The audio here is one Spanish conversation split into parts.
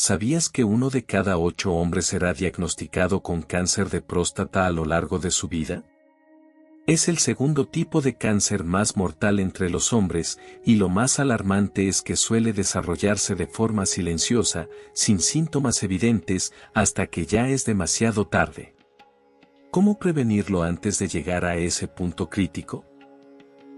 ¿Sabías que 1 de cada 8 hombres será diagnosticado con cáncer de próstata a lo largo de su vida? Es el segundo tipo de cáncer más mortal entre los hombres, y lo más alarmante es que suele desarrollarse de forma silenciosa, sin síntomas evidentes, hasta que ya es demasiado tarde. ¿Cómo prevenirlo antes de llegar a ese punto crítico?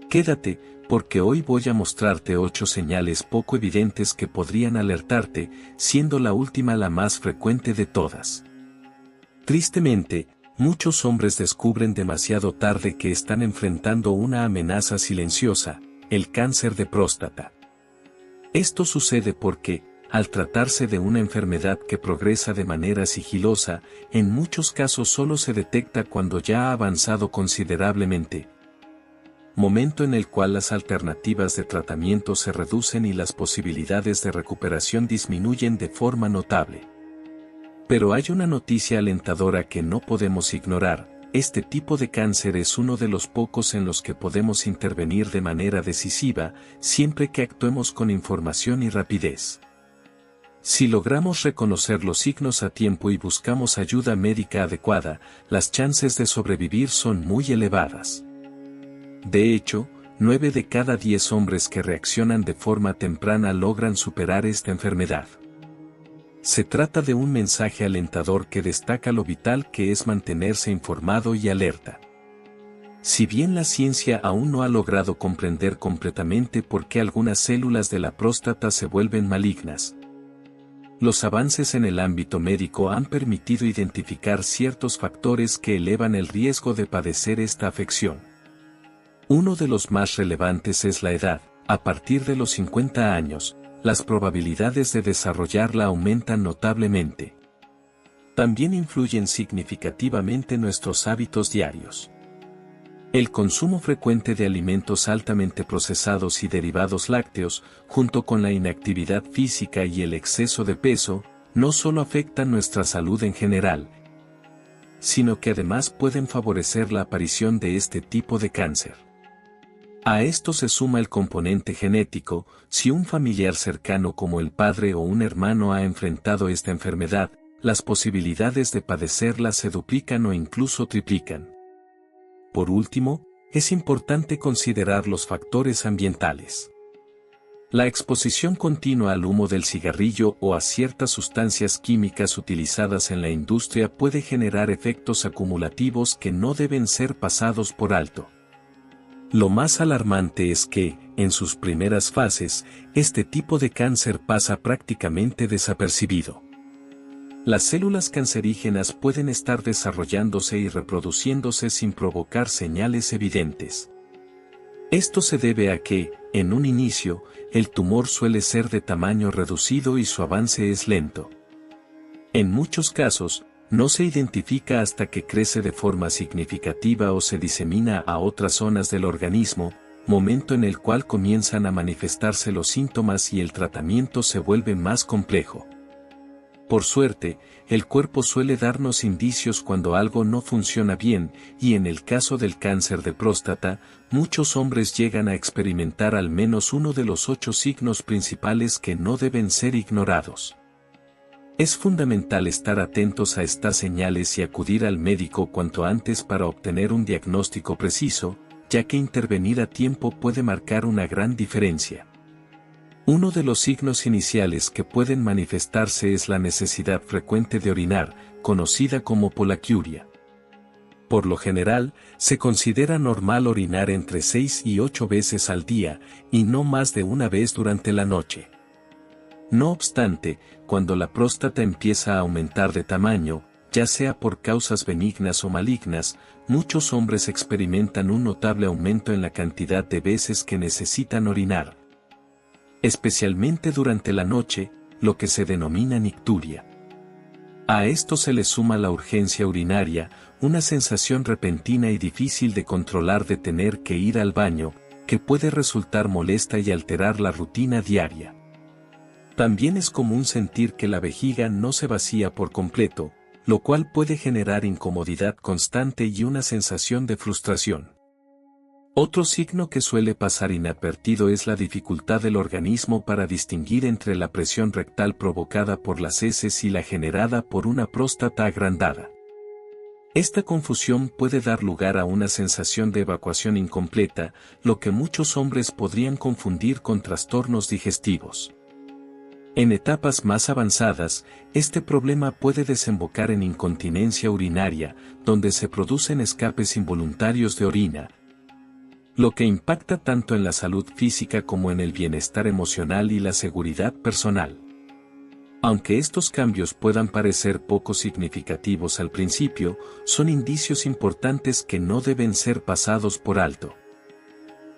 Quédate, porque hoy voy a mostrarte 8 señales poco evidentes que podrían alertarte, siendo la última la más frecuente de todas. Tristemente, muchos hombres descubren demasiado tarde que están enfrentando una amenaza silenciosa, el cáncer de próstata. Esto sucede porque, al tratarse de una enfermedad que progresa de manera sigilosa, en muchos casos solo se detecta cuando ya ha avanzado considerablemente, momento en el cual las alternativas de tratamiento se reducen y las posibilidades de recuperación disminuyen de forma notable. Pero hay una noticia alentadora que no podemos ignorar: este tipo de cáncer es uno de los pocos en los que podemos intervenir de manera decisiva, siempre que actuemos con información y rapidez. Si logramos reconocer los signos a tiempo y buscamos ayuda médica adecuada, las chances de sobrevivir son muy elevadas. De hecho, 9 de cada 10 hombres que reaccionan de forma temprana logran superar esta enfermedad. Se trata de un mensaje alentador que destaca lo vital que es mantenerse informado y alerta. Si bien la ciencia aún no ha logrado comprender completamente por qué algunas células de la próstata se vuelven malignas, los avances en el ámbito médico han permitido identificar ciertos factores que elevan el riesgo de padecer esta afección. Uno de los más relevantes es la edad. A partir de los 50 años, las probabilidades de desarrollarla aumentan notablemente. También influyen significativamente nuestros hábitos diarios. El consumo frecuente de alimentos altamente procesados y derivados lácteos, junto con la inactividad física y el exceso de peso, no solo afectan nuestra salud en general, sino que además pueden favorecer la aparición de este tipo de cáncer. A esto se suma el componente genético. Si un familiar cercano como el padre o un hermano ha enfrentado esta enfermedad, las posibilidades de padecerla se duplican o incluso triplican. Por último, es importante considerar los factores ambientales. La exposición continua al humo del cigarrillo o a ciertas sustancias químicas utilizadas en la industria puede generar efectos acumulativos que no deben ser pasados por alto. Lo más alarmante es que, en sus primeras fases, este tipo de cáncer pasa prácticamente desapercibido. Las células cancerígenas pueden estar desarrollándose y reproduciéndose sin provocar señales evidentes. Esto se debe a que, en un inicio, el tumor suele ser de tamaño reducido y su avance es lento. En muchos casos, no se identifica hasta que crece de forma significativa o se disemina a otras zonas del organismo, momento en el cual comienzan a manifestarse los síntomas y el tratamiento se vuelve más complejo. Por suerte, el cuerpo suele darnos indicios cuando algo no funciona bien, y en el caso del cáncer de próstata, muchos hombres llegan a experimentar al menos uno de los 8 signos principales que no deben ser ignorados. Es fundamental estar atentos a estas señales y acudir al médico cuanto antes para obtener un diagnóstico preciso, ya que intervenir a tiempo puede marcar una gran diferencia. Uno de los signos iniciales que pueden manifestarse es la necesidad frecuente de orinar, conocida como poliaquiuria. Por lo general, se considera normal orinar entre 6 y 8 veces al día, y no más de una vez durante la noche. No obstante, cuando la próstata empieza a aumentar de tamaño, ya sea por causas benignas o malignas, muchos hombres experimentan un notable aumento en la cantidad de veces que necesitan orinar, especialmente durante la noche, lo que se denomina nicturia. A esto se le suma la urgencia urinaria, una sensación repentina y difícil de controlar de tener que ir al baño, que puede resultar molesta y alterar la rutina diaria. También es común sentir que la vejiga no se vacía por completo, lo cual puede generar incomodidad constante y una sensación de frustración. Otro signo que suele pasar inadvertido es la dificultad del organismo para distinguir entre la presión rectal provocada por las heces y la generada por una próstata agrandada. Esta confusión puede dar lugar a una sensación de evacuación incompleta, lo que muchos hombres podrían confundir con trastornos digestivos. En etapas más avanzadas, este problema puede desembocar en incontinencia urinaria, donde se producen escapes involuntarios de orina, lo que impacta tanto en la salud física como en el bienestar emocional y la seguridad personal. Aunque estos cambios puedan parecer poco significativos al principio, son indicios importantes que no deben ser pasados por alto.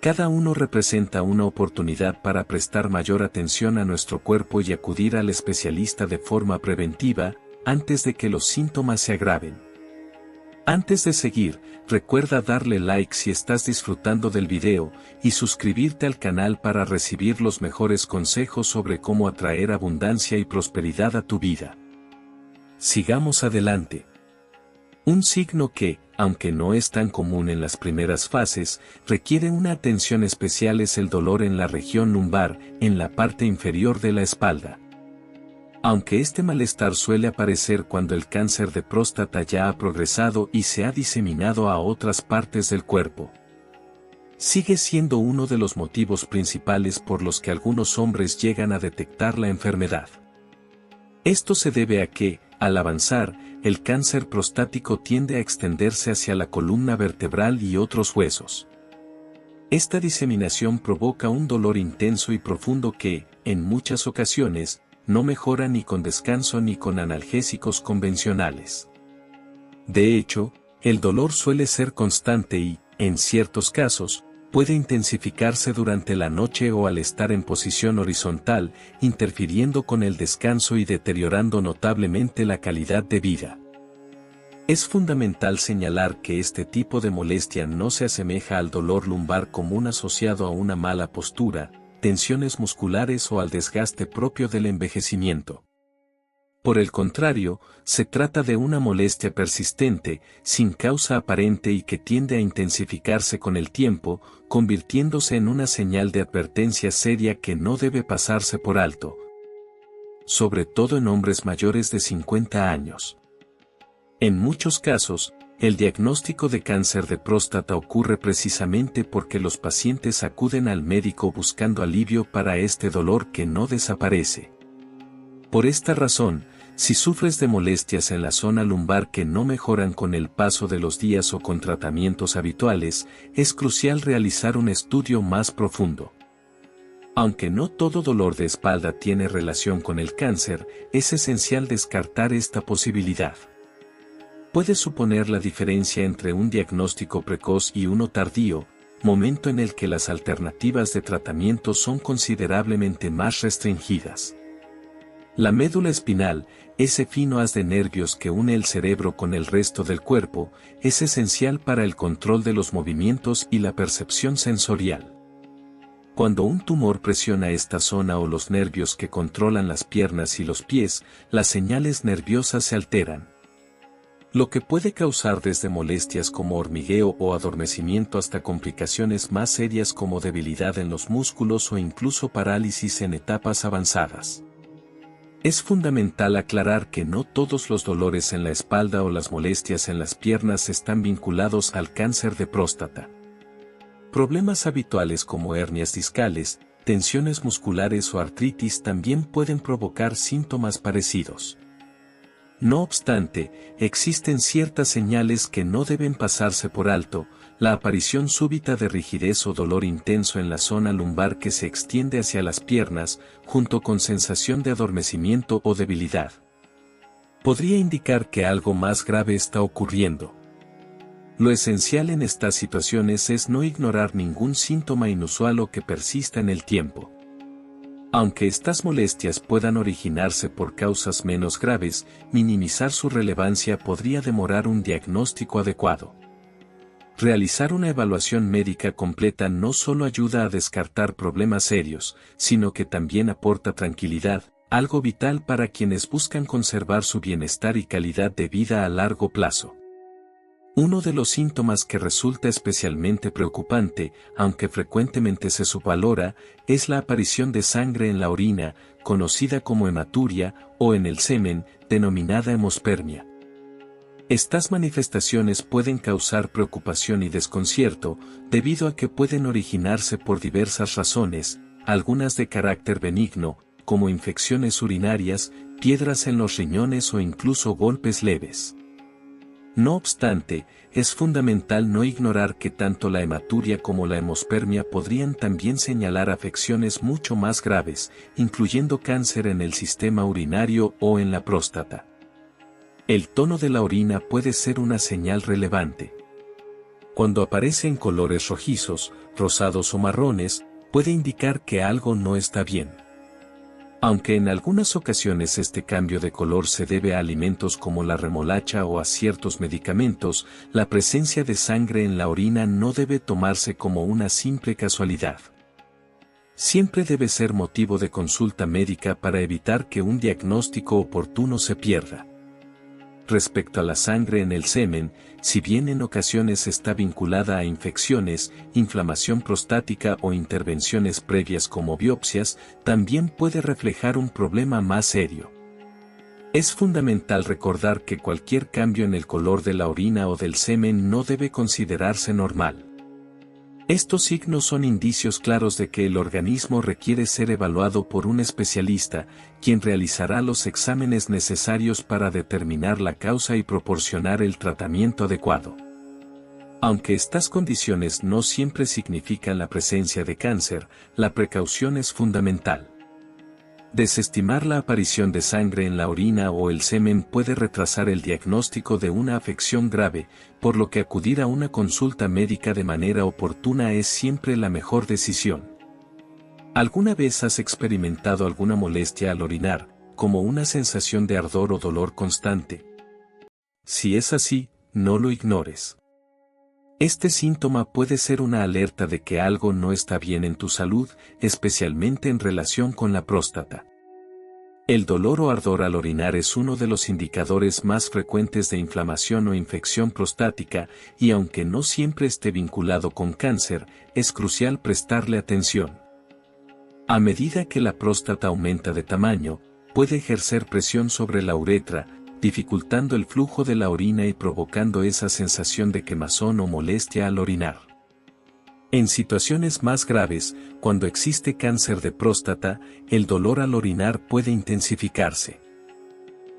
Cada uno representa una oportunidad para prestar mayor atención a nuestro cuerpo y acudir al especialista de forma preventiva, antes de que los síntomas se agraven. Antes de seguir, recuerda darle like si estás disfrutando del video, y suscribirte al canal para recibir los mejores consejos sobre cómo atraer abundancia y prosperidad a tu vida. Sigamos adelante. Un signo que, aunque no es tan común en las primeras fases, requiere una atención especial es el dolor en la región lumbar, en la parte inferior de la espalda. Aunque este malestar suele aparecer cuando el cáncer de próstata ya ha progresado y se ha diseminado a otras partes del cuerpo, sigue siendo uno de los motivos principales por los que algunos hombres llegan a detectar la enfermedad. Esto se debe a que, al avanzar, el cáncer prostático tiende a extenderse hacia la columna vertebral y otros huesos. Esta diseminación provoca un dolor intenso y profundo que, en muchas ocasiones, no mejora ni con descanso ni con analgésicos convencionales. De hecho, el dolor suele ser constante y, en ciertos casos, puede intensificarse durante la noche o al estar en posición horizontal, interfiriendo con el descanso y deteriorando notablemente la calidad de vida. Es fundamental señalar que este tipo de molestia no se asemeja al dolor lumbar común asociado a una mala postura, tensiones musculares o al desgaste propio del envejecimiento. Por el contrario, se trata de una molestia persistente, sin causa aparente y que tiende a intensificarse con el tiempo, convirtiéndose en una señal de advertencia seria que no debe pasarse por alto, sobre todo en hombres mayores de 50 años. En muchos casos, el diagnóstico de cáncer de próstata ocurre precisamente porque los pacientes acuden al médico buscando alivio para este dolor que no desaparece. Por esta razón, si sufres de molestias en la zona lumbar que no mejoran con el paso de los días o con tratamientos habituales, es crucial realizar un estudio más profundo. Aunque no todo dolor de espalda tiene relación con el cáncer, es esencial descartar esta posibilidad. Puede suponer la diferencia entre un diagnóstico precoz y uno tardío, momento en el que las alternativas de tratamiento son considerablemente más restringidas. La médula espinal, ese fino haz de nervios que une el cerebro con el resto del cuerpo, es esencial para el control de los movimientos y la percepción sensorial. Cuando un tumor presiona esta zona o los nervios que controlan las piernas y los pies, las señales nerviosas se alteran, lo que puede causar desde molestias como hormigueo o adormecimiento hasta complicaciones más serias como debilidad en los músculos o incluso parálisis en etapas avanzadas. Es fundamental aclarar que no todos los dolores en la espalda o las molestias en las piernas están vinculados al cáncer de próstata. Problemas habituales como hernias discales, tensiones musculares o artritis también pueden provocar síntomas parecidos. No obstante, existen ciertas señales que no deben pasarse por alto: la aparición súbita de rigidez o dolor intenso en la zona lumbar que se extiende hacia las piernas, junto con sensación de adormecimiento o debilidad, podría indicar que algo más grave está ocurriendo. Lo esencial en estas situaciones es no ignorar ningún síntoma inusual o que persista en el tiempo. Aunque estas molestias puedan originarse por causas menos graves, minimizar su relevancia podría demorar un diagnóstico adecuado. Realizar una evaluación médica completa no solo ayuda a descartar problemas serios, sino que también aporta tranquilidad, algo vital para quienes buscan conservar su bienestar y calidad de vida a largo plazo. Uno de los síntomas que resulta especialmente preocupante, aunque frecuentemente se subvalora, es la aparición de sangre en la orina, conocida como hematuria, o en el semen, denominada hemospermia. Estas manifestaciones pueden causar preocupación y desconcierto, debido a que pueden originarse por diversas razones, algunas de carácter benigno, como infecciones urinarias, piedras en los riñones o incluso golpes leves. No obstante, es fundamental no ignorar que tanto la hematuria como la hemospermia podrían también señalar afecciones mucho más graves, incluyendo cáncer en el sistema urinario o en la próstata. El tono de la orina puede ser una señal relevante. Cuando aparece en colores rojizos, rosados o marrones, puede indicar que algo no está bien. Aunque en algunas ocasiones este cambio de color se debe a alimentos como la remolacha o a ciertos medicamentos, la presencia de sangre en la orina no debe tomarse como una simple casualidad. Siempre debe ser motivo de consulta médica para evitar que un diagnóstico oportuno se pierda. Respecto a la sangre en el semen, si bien en ocasiones está vinculada a infecciones, inflamación prostática o intervenciones previas como biopsias, también puede reflejar un problema más serio. Es fundamental recordar que cualquier cambio en el color de la orina o del semen no debe considerarse normal. Estos signos son indicios claros de que el organismo requiere ser evaluado por un especialista, quien realizará los exámenes necesarios para determinar la causa y proporcionar el tratamiento adecuado. Aunque estas condiciones no siempre significan la presencia de cáncer, la precaución es fundamental. Desestimar la aparición de sangre en la orina o el semen puede retrasar el diagnóstico de una afección grave, por lo que acudir a una consulta médica de manera oportuna es siempre la mejor decisión. ¿Alguna vez has experimentado alguna molestia al orinar, como una sensación de ardor o dolor constante? Si es así, no lo ignores. Este síntoma puede ser una alerta de que algo no está bien en tu salud, especialmente en relación con la próstata. El dolor o ardor al orinar es uno de los indicadores más frecuentes de inflamación o infección prostática, y aunque no siempre esté vinculado con cáncer, es crucial prestarle atención. A medida que la próstata aumenta de tamaño, puede ejercer presión sobre la uretra, dificultando el flujo de la orina y provocando esa sensación de quemazón o molestia al orinar. En situaciones más graves, cuando existe cáncer de próstata, el dolor al orinar puede intensificarse.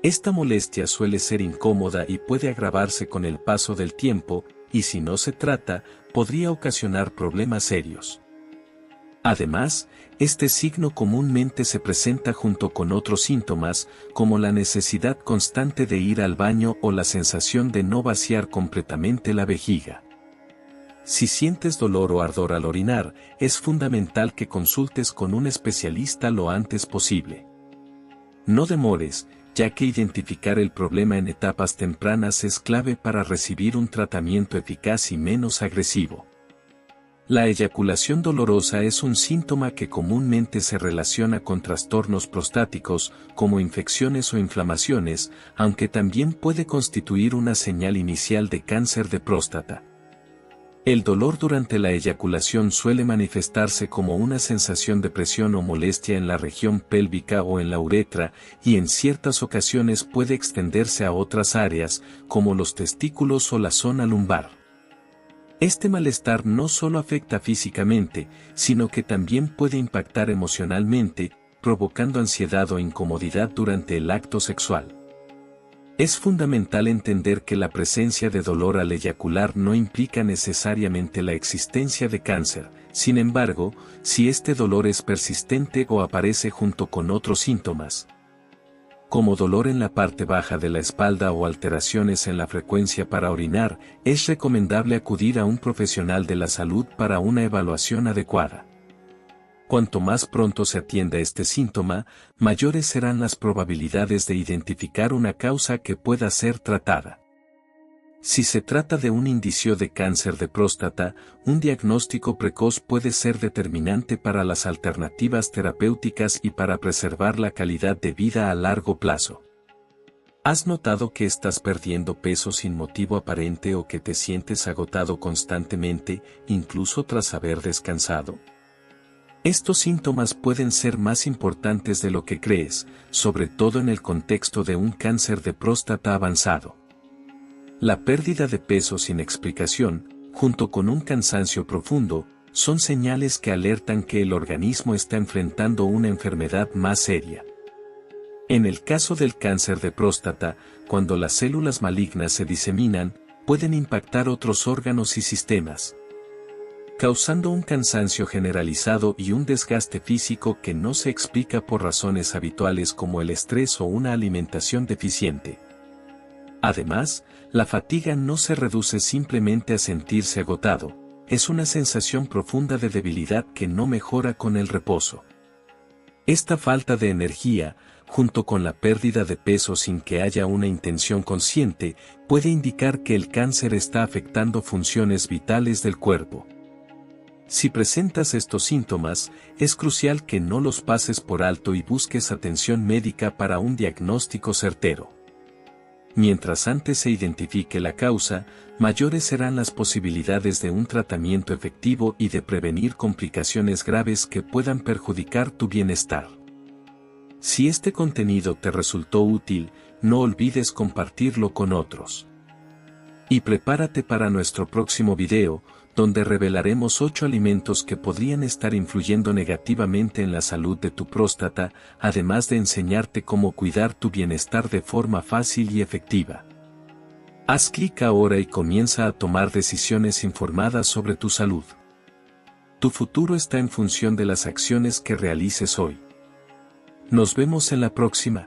Esta molestia suele ser incómoda y puede agravarse con el paso del tiempo, y si no se trata, podría ocasionar problemas serios. Además, este signo comúnmente se presenta junto con otros síntomas, como la necesidad constante de ir al baño o la sensación de no vaciar completamente la vejiga. Si sientes dolor o ardor al orinar, es fundamental que consultes con un especialista lo antes posible. No demores, ya que identificar el problema en etapas tempranas es clave para recibir un tratamiento eficaz y menos agresivo. La eyaculación dolorosa es un síntoma que comúnmente se relaciona con trastornos prostáticos, como infecciones o inflamaciones, aunque también puede constituir una señal inicial de cáncer de próstata. El dolor durante la eyaculación suele manifestarse como una sensación de presión o molestia en la región pélvica o en la uretra, y en ciertas ocasiones puede extenderse a otras áreas, como los testículos o la zona lumbar. Este malestar no solo afecta físicamente, sino que también puede impactar emocionalmente, provocando ansiedad o incomodidad durante el acto sexual. Es fundamental entender que la presencia de dolor al eyacular no implica necesariamente la existencia de cáncer. Sin embargo, si este dolor es persistente o aparece junto con otros síntomas, como dolor en la parte baja de la espalda o alteraciones en la frecuencia para orinar, es recomendable acudir a un profesional de la salud para una evaluación adecuada. Cuanto más pronto se atienda este síntoma, mayores serán las probabilidades de identificar una causa que pueda ser tratada. Si se trata de un indicio de cáncer de próstata, un diagnóstico precoz puede ser determinante para las alternativas terapéuticas y para preservar la calidad de vida a largo plazo. ¿Has notado que estás perdiendo peso sin motivo aparente o que te sientes agotado constantemente, incluso tras haber descansado? Estos síntomas pueden ser más importantes de lo que crees, sobre todo en el contexto de un cáncer de próstata avanzado. La pérdida de peso sin explicación, junto con un cansancio profundo, son señales que alertan que el organismo está enfrentando una enfermedad más seria. En el caso del cáncer de próstata, cuando las células malignas se diseminan, pueden impactar otros órganos y sistemas, causando un cansancio generalizado y un desgaste físico que no se explica por razones habituales como el estrés o una alimentación deficiente. Además, la fatiga no se reduce simplemente a sentirse agotado, es una sensación profunda de debilidad que no mejora con el reposo. Esta falta de energía, junto con la pérdida de peso sin que haya una intención consciente, puede indicar que el cáncer está afectando funciones vitales del cuerpo. Si presentas estos síntomas, es crucial que no los pases por alto y busques atención médica para un diagnóstico certero. Mientras antes se identifique la causa, mayores serán las posibilidades de un tratamiento efectivo y de prevenir complicaciones graves que puedan perjudicar tu bienestar. Si este contenido te resultó útil, no olvides compartirlo con otros. Y prepárate para nuestro próximo video, donde revelaremos 8 alimentos que podrían estar influyendo negativamente en la salud de tu próstata, además de enseñarte cómo cuidar tu bienestar de forma fácil y efectiva. Haz clic ahora y comienza a tomar decisiones informadas sobre tu salud. Tu futuro está en función de las acciones que realices hoy. Nos vemos en la próxima.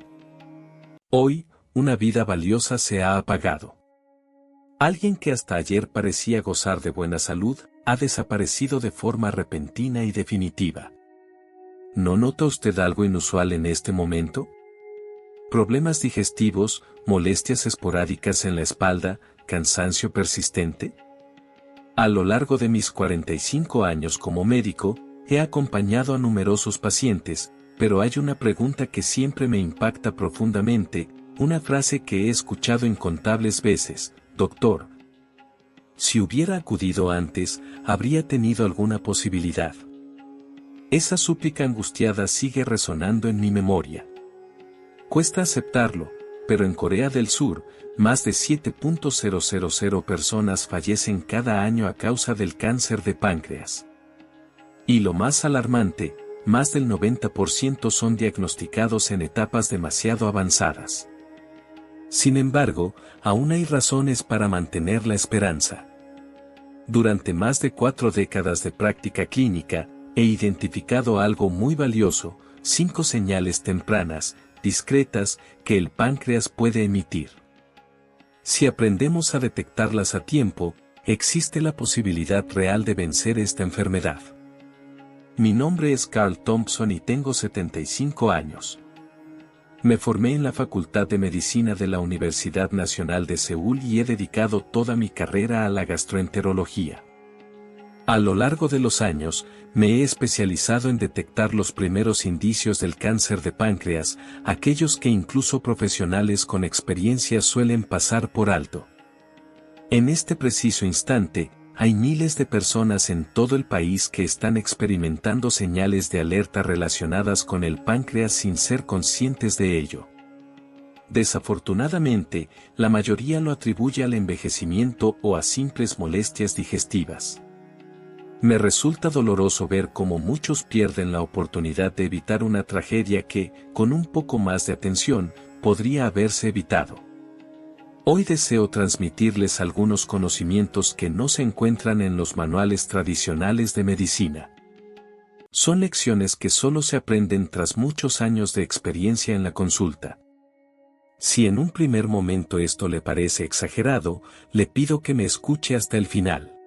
Hoy, una vida valiosa se ha apagado. Alguien que hasta ayer parecía gozar de buena salud, ha desaparecido de forma repentina y definitiva. ¿No nota usted algo inusual en este momento? ¿Problemas digestivos, molestias esporádicas en la espalda, cansancio persistente? A lo largo de mis 45 años como médico, he acompañado a numerosos pacientes, pero hay una pregunta que siempre me impacta profundamente, una frase que he escuchado incontables veces: doctor, si hubiera acudido antes, ¿habría tenido alguna posibilidad? Esa súplica angustiada sigue resonando en mi memoria. Cuesta aceptarlo, pero en Corea del Sur, más de 7.000 personas fallecen cada año a causa del cáncer de páncreas. Y lo más alarmante, más del 90% son diagnosticados en etapas demasiado avanzadas. Sin embargo, aún hay razones para mantener la esperanza. Durante más de 4 décadas de práctica clínica, he identificado algo muy valioso: 5 señales tempranas, discretas, que el páncreas puede emitir. Si aprendemos a detectarlas a tiempo, existe la posibilidad real de vencer esta enfermedad. Mi nombre es Carl Thompson y tengo 75 años. Me formé en la Facultad de Medicina de la Universidad Nacional de Seúl y he dedicado toda mi carrera a la gastroenterología. A lo largo de los años, me he especializado en detectar los primeros indicios del cáncer de páncreas, aquellos que incluso profesionales con experiencia suelen pasar por alto. En este preciso instante, hay miles de personas en todo el país que están experimentando señales de alerta relacionadas con el páncreas sin ser conscientes de ello. Desafortunadamente, la mayoría lo atribuye al envejecimiento o a simples molestias digestivas. Me resulta doloroso ver cómo muchos pierden la oportunidad de evitar una tragedia que, con un poco más de atención, podría haberse evitado. Hoy deseo transmitirles algunos conocimientos que no se encuentran en los manuales tradicionales de medicina. Son lecciones que solo se aprenden tras muchos años de experiencia en la consulta. Si en un primer momento esto le parece exagerado, le pido que me escuche hasta el final.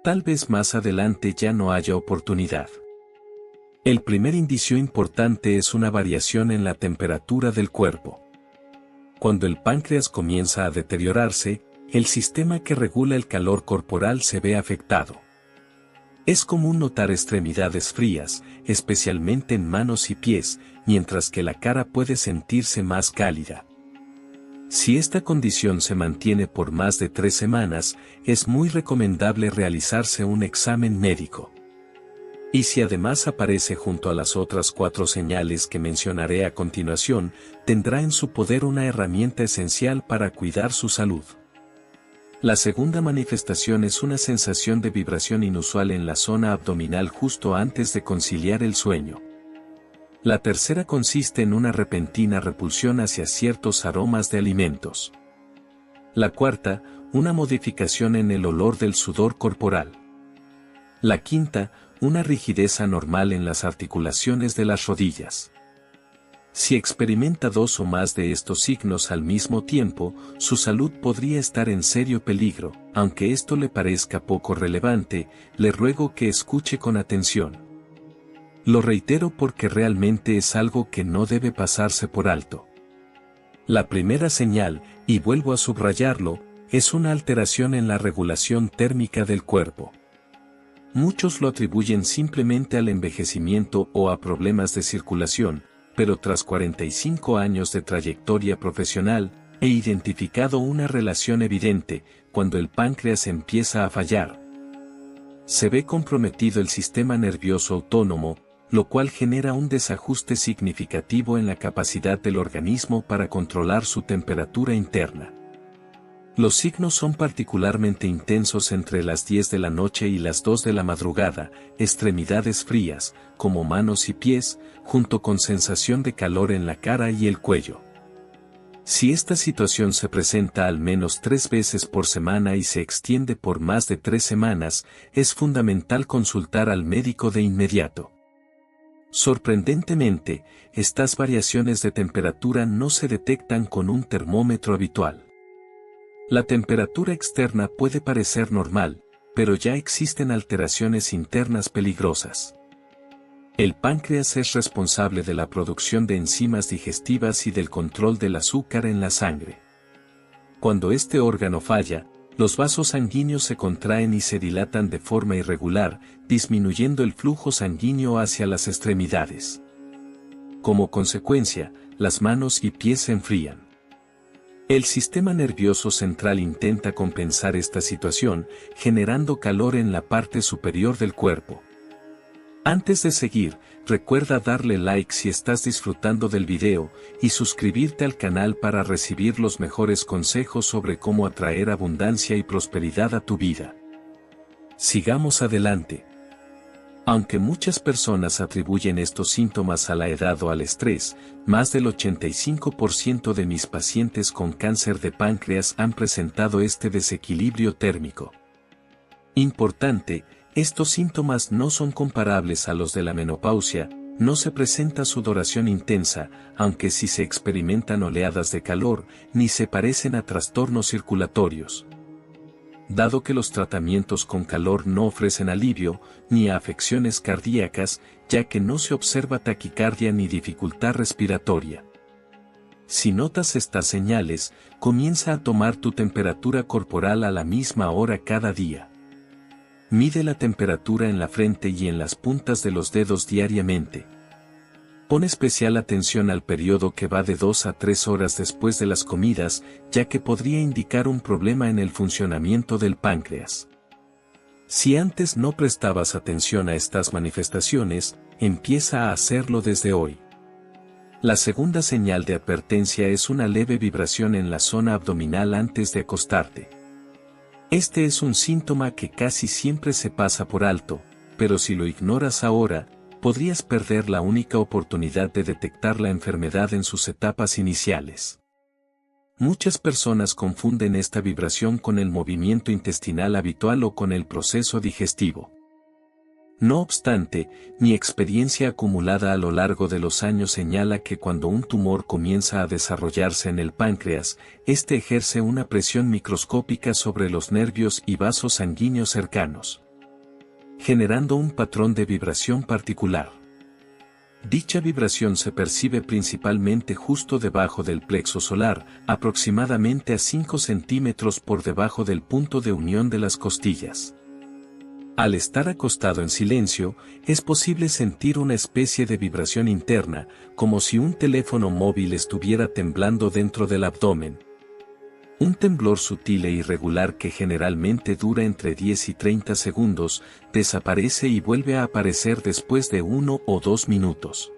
Tal vez más adelante ya no haya oportunidad. El primer indicio importante es una variación en la temperatura del cuerpo. Cuando el páncreas comienza a deteriorarse, el sistema que regula el calor corporal se ve afectado. Es común notar extremidades frías, especialmente en manos y pies, mientras que la cara puede sentirse más cálida. Si esta condición se mantiene por más de 3 semanas, es muy recomendable realizarse un examen médico. Y si además aparece junto a las otras 4 señales que mencionaré a continuación, tendrá en su poder una herramienta esencial para cuidar su salud. La segunda manifestación es una sensación de vibración inusual en la zona abdominal justo antes de conciliar el sueño. La tercera consiste en una repentina repulsión hacia ciertos aromas de alimentos. La cuarta, una modificación en el olor del sudor corporal. La quinta, una rigidez anormal en las articulaciones de las rodillas. Si experimenta 2 o más de estos signos al mismo tiempo, su salud podría estar en serio peligro. Aunque esto le parezca poco relevante, le ruego que escuche con atención. Lo reitero porque realmente es algo que no debe pasarse por alto. La primera señal, y vuelvo a subrayarlo, es una alteración en la regulación térmica del cuerpo. Muchos lo atribuyen simplemente al envejecimiento o a problemas de circulación, pero tras 45 años de trayectoria profesional, he identificado una relación evidente: cuando el páncreas empieza a fallar, se ve comprometido el sistema nervioso autónomo, lo cual genera un desajuste significativo en la capacidad del organismo para controlar su temperatura interna. Los signos son particularmente intensos entre las 10 de la noche y las 2 de la madrugada, extremidades frías, como manos y pies, junto con sensación de calor en la cara y el cuello. Si esta situación se presenta al menos 3 veces por semana y se extiende por más de 3 semanas, es fundamental consultar al médico de inmediato. Sorprendentemente, estas variaciones de temperatura no se detectan con un termómetro habitual. La temperatura externa puede parecer normal, pero ya existen alteraciones internas peligrosas. El páncreas es responsable de la producción de enzimas digestivas y del control del azúcar en la sangre. Cuando este órgano falla, los vasos sanguíneos se contraen y se dilatan de forma irregular, disminuyendo el flujo sanguíneo hacia las extremidades. Como consecuencia, las manos y pies se enfrían. El sistema nervioso central intenta compensar esta situación, generando calor en la parte superior del cuerpo. Antes de seguir, recuerda darle like si estás disfrutando del video, y suscribirte al canal para recibir los mejores consejos sobre cómo atraer abundancia y prosperidad a tu vida. Sigamos adelante. Aunque muchas personas atribuyen estos síntomas a la edad o al estrés, más del 85% de mis pacientes con cáncer de páncreas han presentado este desequilibrio térmico. Importante, estos síntomas no son comparables a los de la menopausia, no se presenta sudoración intensa, aunque sí se experimentan oleadas de calor, ni se parecen a trastornos circulatorios. Dado que los tratamientos con calor no ofrecen alivio, ni a afecciones cardíacas, ya que no se observa taquicardia ni dificultad respiratoria. Si notas estas señales, comienza a tomar tu temperatura corporal a la misma hora cada día. Mide la temperatura en la frente y en las puntas de los dedos diariamente. Pon especial atención al periodo que va de 2 a 3 horas después de las comidas, ya que podría indicar un problema en el funcionamiento del páncreas. Si antes no prestabas atención a estas manifestaciones, empieza a hacerlo desde hoy. La segunda señal de advertencia es una leve vibración en la zona abdominal antes de acostarte. Este es un síntoma que casi siempre se pasa por alto, pero si lo ignoras ahora, podrías perder la única oportunidad de detectar la enfermedad en sus etapas iniciales. Muchas personas confunden esta vibración con el movimiento intestinal habitual o con el proceso digestivo. No obstante, mi experiencia acumulada a lo largo de los años señala que cuando un tumor comienza a desarrollarse en el páncreas, este ejerce una presión microscópica sobre los nervios y vasos sanguíneos cercanos, generando un patrón de vibración particular. Dicha vibración se percibe principalmente justo debajo del plexo solar, aproximadamente a 5 centímetros por debajo del punto de unión de las costillas. Al estar acostado en silencio, es posible sentir una especie de vibración interna, como si un teléfono móvil estuviera temblando dentro del abdomen, Un temblor sutil e irregular que generalmente dura entre 10 y 30 segundos, desaparece y vuelve a aparecer después de 1 o 2 minutos.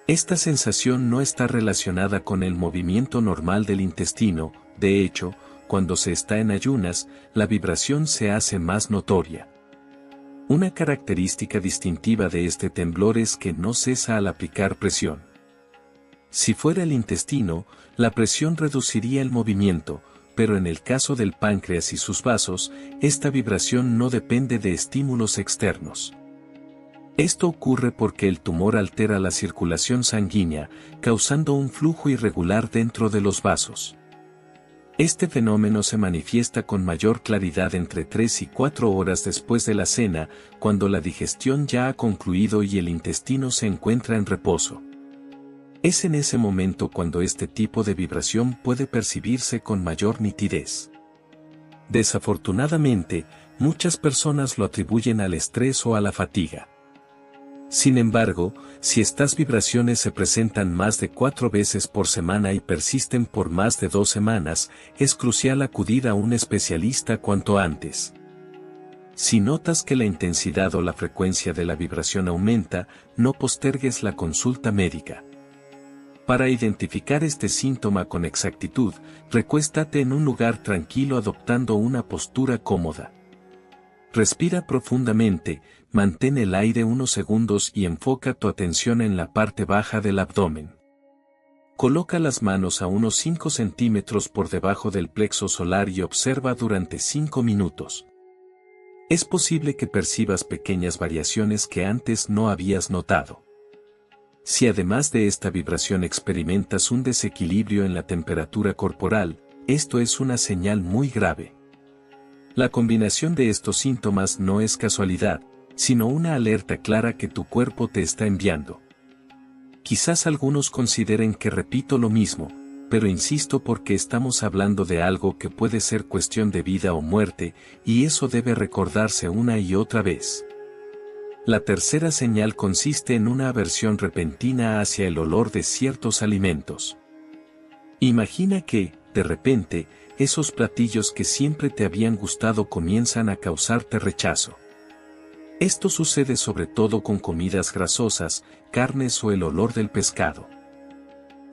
Esta sensación no está relacionada con el movimiento normal del intestino, de hecho, cuando se está en ayunas, la vibración se hace más notoria. Una característica distintiva de este temblor es que no cesa al aplicar presión. Si fuera el intestino, la presión reduciría el movimiento, pero en el caso del páncreas y sus vasos, esta vibración no depende de estímulos externos. Esto ocurre porque el tumor altera la circulación sanguínea, causando un flujo irregular dentro de los vasos. Este fenómeno se manifiesta con mayor claridad entre 3 y 4 horas después de la cena, cuando la digestión ya ha concluido y el intestino se encuentra en reposo. Es en ese momento cuando este tipo de vibración puede percibirse con mayor nitidez. Desafortunadamente, muchas personas lo atribuyen al estrés o a la fatiga. Sin embargo, si estas vibraciones se presentan más de 4 veces por semana y persisten por más de 2 semanas, es crucial acudir a un especialista cuanto antes. Si notas que la intensidad o la frecuencia de la vibración aumenta, no postergues la consulta médica. Para identificar este síntoma con exactitud, recuéstate en un lugar tranquilo adoptando una postura cómoda. Respira profundamente, mantén el aire unos segundos y enfoca tu atención en la parte baja del abdomen. Coloca las manos a unos 5 centímetros por debajo del plexo solar y observa durante 5 minutos. Es posible que percibas pequeñas variaciones que antes no habías notado. Si además de esta vibración experimentas un desequilibrio en la temperatura corporal, esto es una señal muy grave. La combinación de estos síntomas no es casualidad, sino una alerta clara que tu cuerpo te está enviando. Quizás algunos consideren que repito lo mismo, pero insisto porque estamos hablando de algo que puede ser cuestión de vida o muerte, y eso debe recordarse una y otra vez. La tercera señal consiste en una aversión repentina hacia el olor de ciertos alimentos. Imagina que, de repente, esos platillos que siempre te habían gustado comienzan a causarte rechazo. Esto sucede sobre todo con comidas grasosas, carnes o el olor del pescado.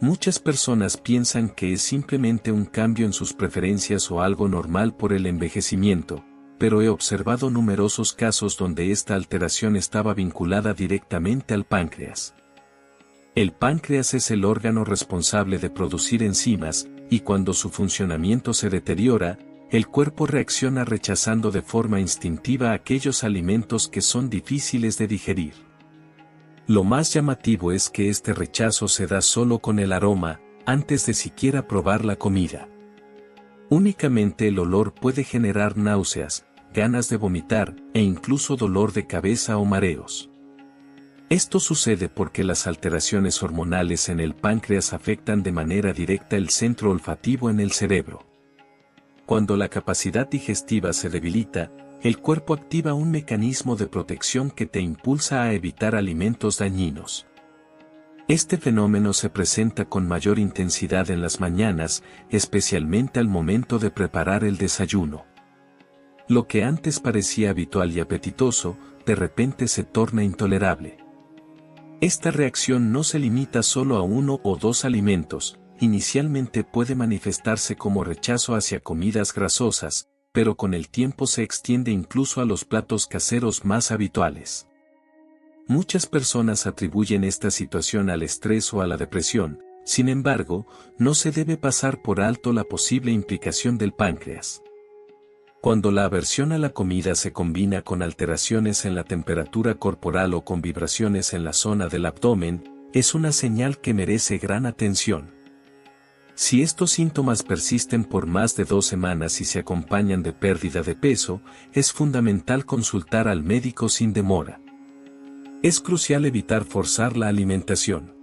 Muchas personas piensan que es simplemente un cambio en sus preferencias o algo normal por el envejecimiento, pero he observado numerosos casos donde esta alteración estaba vinculada directamente al páncreas. El páncreas es el órgano responsable de producir enzimas, y cuando su funcionamiento se deteriora, el cuerpo reacciona rechazando de forma instintiva aquellos alimentos que son difíciles de digerir. Lo más llamativo es que este rechazo se da solo con el aroma, antes de siquiera probar la comida. Únicamente el olor puede generar náuseas, ganas de vomitar, e incluso dolor de cabeza o mareos. Esto sucede porque las alteraciones hormonales en el páncreas afectan de manera directa el centro olfativo en el cerebro. Cuando la capacidad digestiva se debilita, el cuerpo activa un mecanismo de protección que te impulsa a evitar alimentos dañinos. Este fenómeno se presenta con mayor intensidad en las mañanas, especialmente al momento de preparar el desayuno. Lo que antes parecía habitual y apetitoso, de repente se torna intolerable. Esta reacción no se limita solo a 1 o 2 alimentos, inicialmente puede manifestarse como rechazo hacia comidas grasosas, pero con el tiempo se extiende incluso a los platos caseros más habituales. Muchas personas atribuyen esta situación al estrés o a la depresión, sin embargo, no se debe pasar por alto la posible implicación del páncreas. Cuando la aversión a la comida se combina con alteraciones en la temperatura corporal o con vibraciones en la zona del abdomen, es una señal que merece gran atención. Si estos síntomas persisten por más de 2 semanas y se acompañan de pérdida de peso, es fundamental consultar al médico sin demora. Es crucial evitar forzar la alimentación.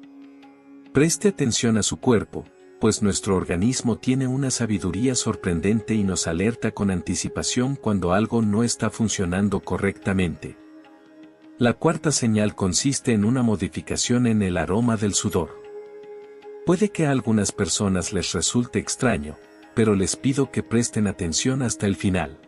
Preste atención a su cuerpo, pues nuestro organismo tiene una sabiduría sorprendente y nos alerta con anticipación cuando algo no está funcionando correctamente. La cuarta señal consiste en una modificación en el aroma del sudor. Puede que a algunas personas les resulte extraño, pero les pido que presten atención hasta el final.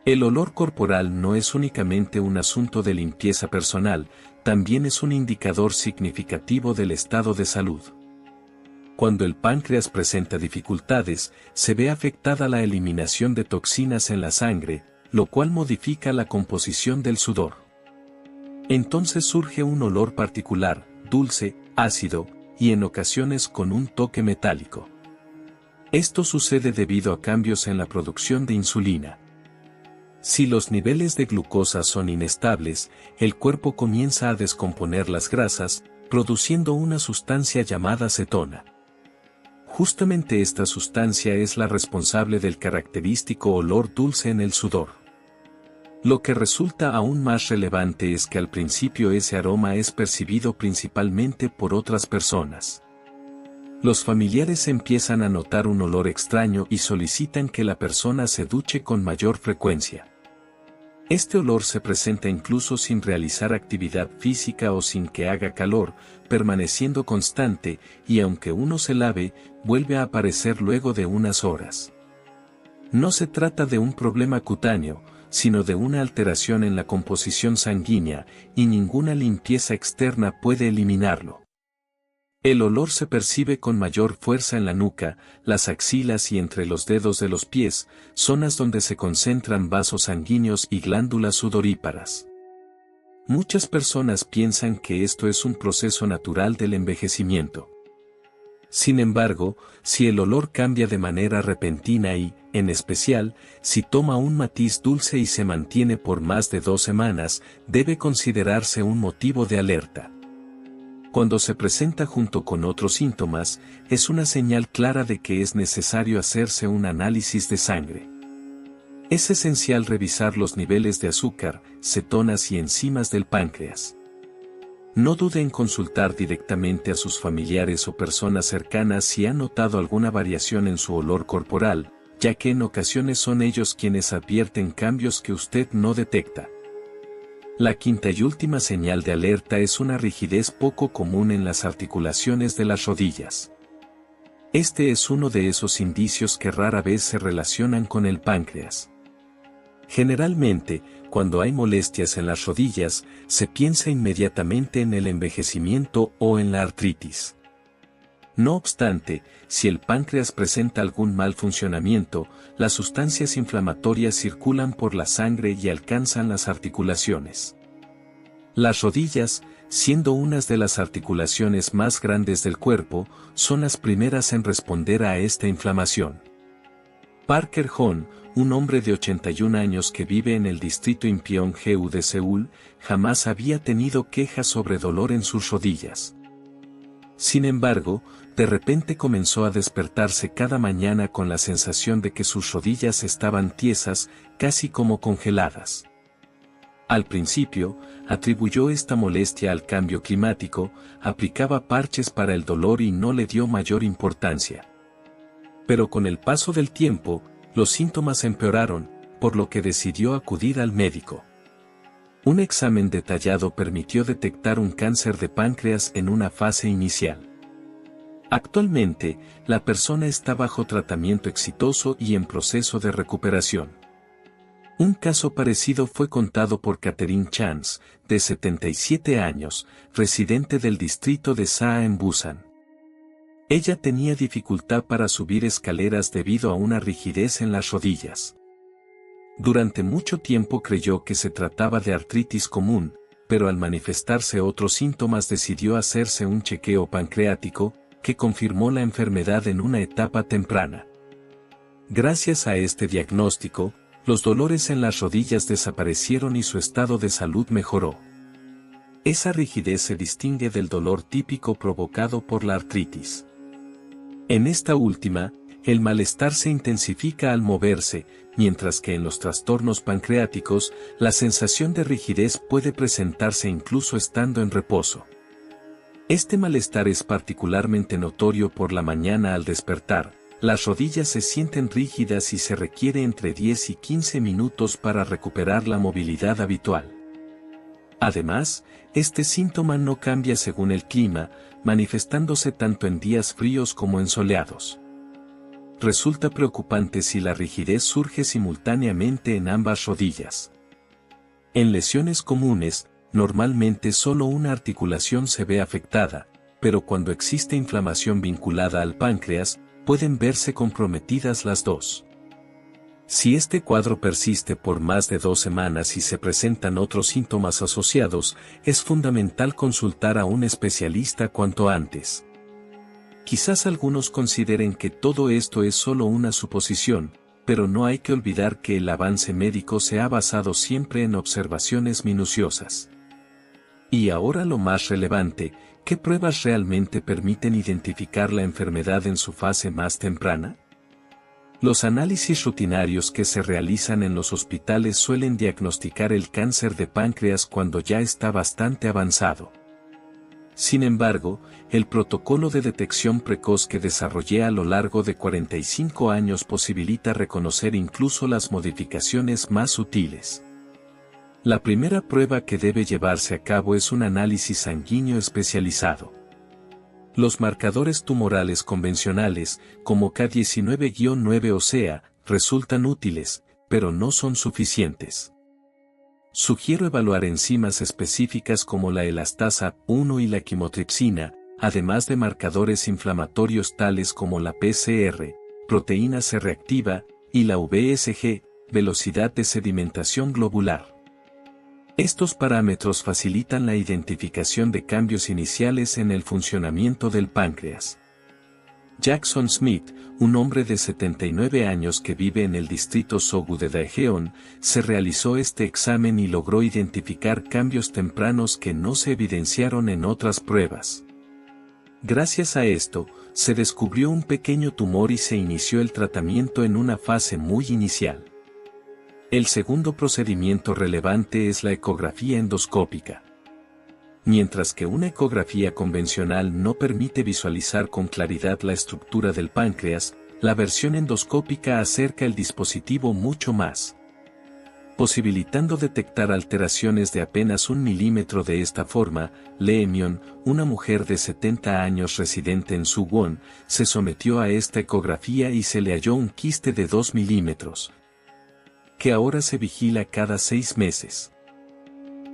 El olor corporal no es únicamente un asunto de limpieza personal, también es un indicador significativo del estado de salud. Cuando el páncreas presenta dificultades, se ve afectada la eliminación de toxinas en la sangre, lo cual modifica la composición del sudor. Entonces surge un olor particular, dulce, ácido, y en ocasiones con un toque metálico. Esto sucede debido a cambios en la producción de insulina. Si los niveles de glucosa son inestables, el cuerpo comienza a descomponer las grasas, produciendo una sustancia llamada cetona. Justamente esta sustancia es la responsable del característico olor dulce en el sudor. Lo que resulta aún más relevante es que al principio ese aroma es percibido principalmente por otras personas. Los familiares empiezan a notar un olor extraño y solicitan que la persona se duche con mayor frecuencia. Este olor se presenta incluso sin realizar actividad física o sin que haga calor, permaneciendo constante, y aunque uno se lave, vuelve a aparecer luego de unas horas. No se trata de un problema cutáneo, sino de una alteración en la composición sanguínea, y ninguna limpieza externa puede eliminarlo. El olor se percibe con mayor fuerza en la nuca, las axilas y entre los dedos de los pies, zonas donde se concentran vasos sanguíneos y glándulas sudoríparas. Muchas personas piensan que esto es un proceso natural del envejecimiento. Sin embargo, si el olor cambia de manera repentina y, en especial, si toma un matiz dulce y se mantiene por más de 2 semanas, debe considerarse un motivo de alerta. Cuando se presenta junto con otros síntomas, es una señal clara de que es necesario hacerse un análisis de sangre. Es esencial revisar los niveles de azúcar, cetonas y enzimas del páncreas. No dude en consultar directamente a sus familiares o personas cercanas si han notado alguna variación en su olor corporal, ya que en ocasiones son ellos quienes advierten cambios que usted no detecta. La quinta y última señal de alerta es una rigidez poco común en las articulaciones de las rodillas. Este es uno de esos indicios que rara vez se relacionan con el páncreas. Generalmente, cuando hay molestias en las rodillas, se piensa inmediatamente en el envejecimiento o en la artritis. No obstante, si el páncreas presenta algún mal funcionamiento, las sustancias inflamatorias circulan por la sangre y alcanzan las articulaciones. Las rodillas, siendo unas de las articulaciones más grandes del cuerpo, son las primeras en responder a esta inflamación. Parker Hon, un hombre de 81 años que vive en el distrito Incheon-gu de Seúl, jamás había tenido quejas sobre dolor en sus rodillas. Sin embargo, de repente comenzó a despertarse cada mañana con la sensación de que sus rodillas estaban tiesas, casi como congeladas. Al principio, atribuyó esta molestia al cambio climático, aplicaba parches para el dolor y no le dio mayor importancia. Pero con el paso del tiempo, los síntomas empeoraron, por lo que decidió acudir al médico. Un examen detallado permitió detectar un cáncer de páncreas en una fase inicial. Actualmente, la persona está bajo tratamiento exitoso y en proceso de recuperación. Un caso parecido fue contado por Catherine Chance, de 77 años, residente del distrito de Sa en Busan. Ella tenía dificultad para subir escaleras debido a una rigidez en las rodillas. Durante mucho tiempo creyó que se trataba de artritis común, pero al manifestarse otros síntomas decidió hacerse un chequeo pancreático, que confirmó la enfermedad en una etapa temprana. Gracias a este diagnóstico, los dolores en las rodillas desaparecieron y su estado de salud mejoró. Esa rigidez se distingue del dolor típico provocado por la artritis. En esta última, el malestar se intensifica al moverse, mientras que en los trastornos pancreáticos, la sensación de rigidez puede presentarse incluso estando en reposo. Este malestar es particularmente notorio por la mañana al despertar. Las rodillas se sienten rígidas y se requiere entre 10 y 15 minutos para recuperar la movilidad habitual. Además, este síntoma no cambia según el clima, manifestándose tanto en días fríos como en soleados. resulta preocupante si la rigidez surge simultáneamente en ambas rodillas. En lesiones comunes, normalmente solo una articulación se ve afectada, pero cuando existe inflamación vinculada al páncreas, pueden verse comprometidas las dos. Si este cuadro persiste por más de 2 semanas y se presentan otros síntomas asociados, es fundamental consultar a un especialista cuanto antes. Quizás algunos consideren que todo esto es solo una suposición, pero no hay que olvidar que el avance médico se ha basado siempre en observaciones minuciosas. Y ahora lo más relevante, ¿qué pruebas realmente permiten identificar la enfermedad en su fase más temprana? Los análisis rutinarios que se realizan en los hospitales suelen diagnosticar el cáncer de páncreas cuando ya está bastante avanzado. Sin embargo, el protocolo de detección precoz que desarrollé a lo largo de 45 años posibilita reconocer incluso las modificaciones más sutiles. La primera prueba que debe llevarse a cabo es un análisis sanguíneo especializado. Los marcadores tumorales convencionales, como K19-9 o SEA, resultan útiles, pero no son suficientes. Sugiero evaluar enzimas específicas como la elastasa 1 y la quimotripsina, además de marcadores inflamatorios tales como la PCR, proteína C reactiva, y la VSG, velocidad de sedimentación globular. Estos parámetros facilitan la identificación de cambios iniciales en el funcionamiento del páncreas. Jackson Smith, un hombre de 79 años que vive en el distrito Sogu de Daejeon, se realizó este examen y logró identificar cambios tempranos que no se evidenciaron en otras pruebas. Gracias a esto, se descubrió un pequeño tumor y se inició el tratamiento en una fase muy inicial. El segundo procedimiento relevante es la ecografía endoscópica. Mientras que una ecografía convencional no permite visualizar con claridad la estructura del páncreas, la versión endoscópica acerca el dispositivo mucho más, posibilitando detectar alteraciones de apenas 1 milímetro. De esta forma, Lee Myon, una mujer de 70 años residente en Suwon, se sometió a esta ecografía y se le halló un quiste de 2 milímetros, que ahora se vigila cada 6 meses.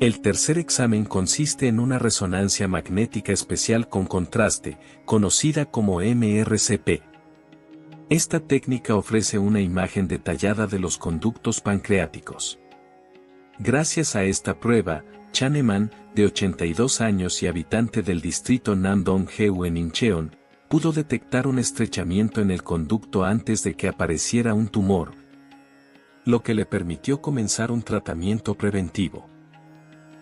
El tercer examen consiste en una resonancia magnética especial con contraste, conocida como MRCP. Esta técnica ofrece una imagen detallada de los conductos pancreáticos. Gracias a esta prueba, Chaneman, de 82 años y habitante del distrito Namdong-gu en Incheon, pudo detectar un estrechamiento en el conducto antes de que apareciera un tumor, lo que le permitió comenzar un tratamiento preventivo.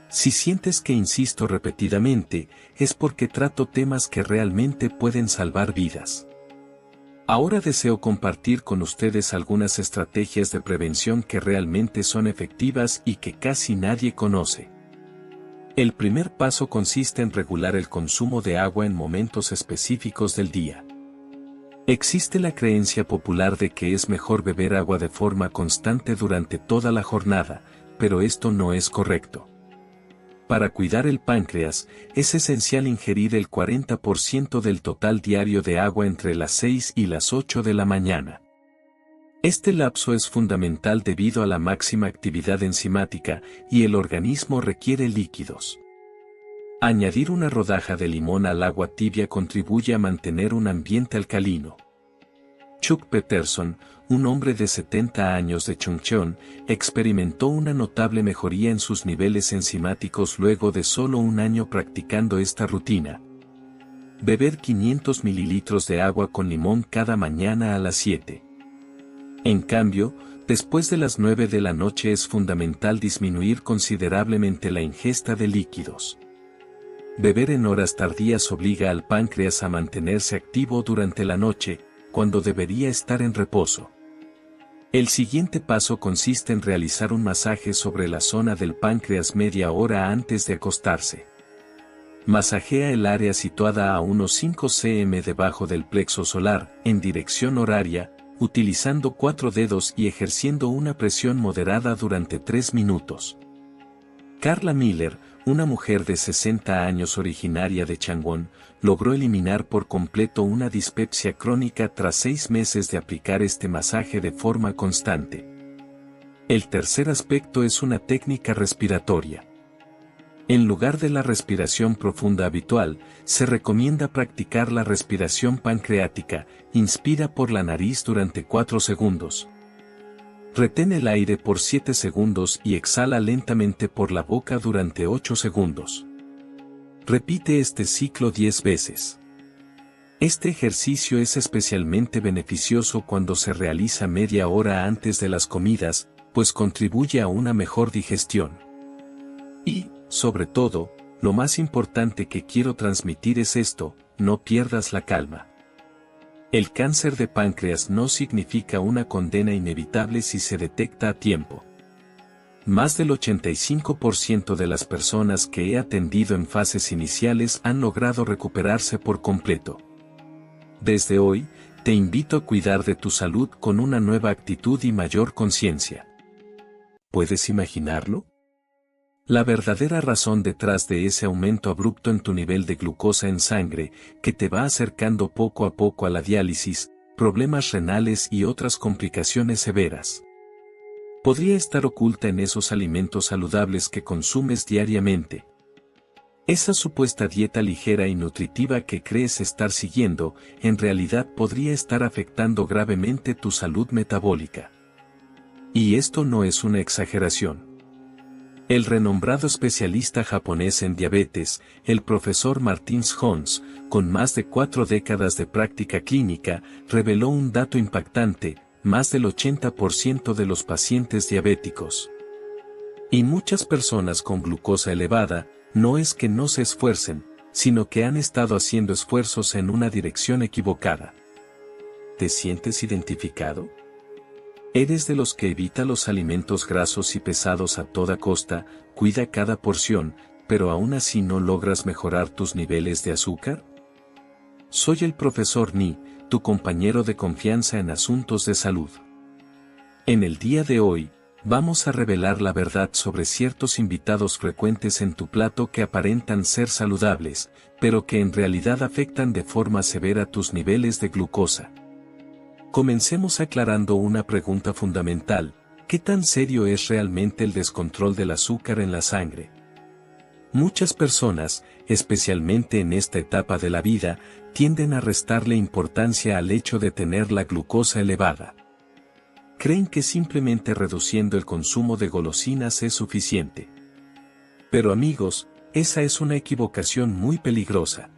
Si sientes que insisto repetidamente, es porque trato temas que realmente pueden salvar vidas. Ahora deseo compartir con ustedes algunas estrategias de prevención que realmente son efectivas y que casi nadie conoce. El primer paso consiste en regular el consumo de agua en momentos específicos del día. Existe la creencia popular de que es mejor beber agua de forma constante durante toda la jornada, pero esto no es correcto. Para cuidar el páncreas, es esencial ingerir el 40% del total diario de agua entre las 6 y las 8 de la mañana. Este lapso es fundamental debido a la máxima actividad enzimática, y el organismo requiere líquidos. Añadir una rodaja de limón al agua tibia contribuye a mantener un ambiente alcalino. Chuck Peterson, un hombre de 70 años de Chungcheon, experimentó una notable mejoría en sus niveles enzimáticos luego de solo un año practicando esta rutina. Beber 500 mililitros de agua con limón cada mañana a las 7. En cambio, después de las 9 de la noche es fundamental disminuir considerablemente la ingesta de líquidos. Beber en horas tardías obliga al páncreas a mantenerse activo durante la noche, cuando debería estar en reposo. El siguiente paso consiste en realizar un masaje sobre la zona del páncreas media hora antes de acostarse. Masajea el área situada a unos 5 cm debajo del plexo solar, en dirección horaria, utilizando 4 dedos y ejerciendo una presión moderada durante 3 minutos. Carla Miller, una mujer de 60 años originaria de Changwon, logró eliminar por completo una dispepsia crónica tras 6 meses de aplicar este masaje de forma constante. El tercer aspecto es una técnica respiratoria. En lugar de la respiración profunda habitual, se recomienda practicar la respiración pancreática. Inspira por la nariz durante 4 segundos. Retén el aire por 7 segundos y exhala lentamente por la boca durante 8 segundos. Repite este ciclo 10 veces. Este ejercicio es especialmente beneficioso cuando se realiza media hora antes de las comidas, pues contribuye a una mejor digestión. Y, sobre todo, lo más importante que quiero transmitir es esto: no pierdas la calma. El cáncer de páncreas no significa una condena inevitable si se detecta a tiempo. Más del 85% de las personas que he atendido en fases iniciales han logrado recuperarse por completo. Desde hoy, te invito a cuidar de tu salud con una nueva actitud y mayor conciencia. ¿Puedes imaginarlo? La verdadera razón detrás de ese aumento abrupto en tu nivel de glucosa en sangre, que te va acercando poco a poco a la diálisis, problemas renales y otras complicaciones severas, podría estar oculta en esos alimentos saludables que consumes diariamente. Esa supuesta dieta ligera y nutritiva que crees estar siguiendo, en realidad podría estar afectando gravemente tu salud metabólica. Y esto no es una exageración. El renombrado especialista japonés en diabetes, el profesor Martin Holmes, con más de 4 décadas de práctica clínica, reveló un dato impactante: más del 80% de los pacientes diabéticos y muchas personas con glucosa elevada, no es que no se esfuercen, sino que han estado haciendo esfuerzos en una dirección equivocada. ¿Te sientes identificado? ¿Eres de los que evita los alimentos grasos y pesados a toda costa, cuida cada porción, pero aún así no logras mejorar tus niveles de azúcar? Soy el profesor Ni, tu compañero de confianza en asuntos de salud. En el día de hoy, vamos a revelar la verdad sobre ciertos invitados frecuentes en tu plato que aparentan ser saludables, pero que en realidad afectan de forma severa tus niveles de glucosa. Comencemos aclarando una pregunta fundamental: ¿qué tan serio es realmente el descontrol del azúcar en la sangre? Muchas personas, especialmente en esta etapa de la vida, tienden a restarle importancia al hecho de tener la glucosa elevada. Creen que simplemente reduciendo el consumo de golosinas es suficiente. Pero amigos, esa es una equivocación muy peligrosa.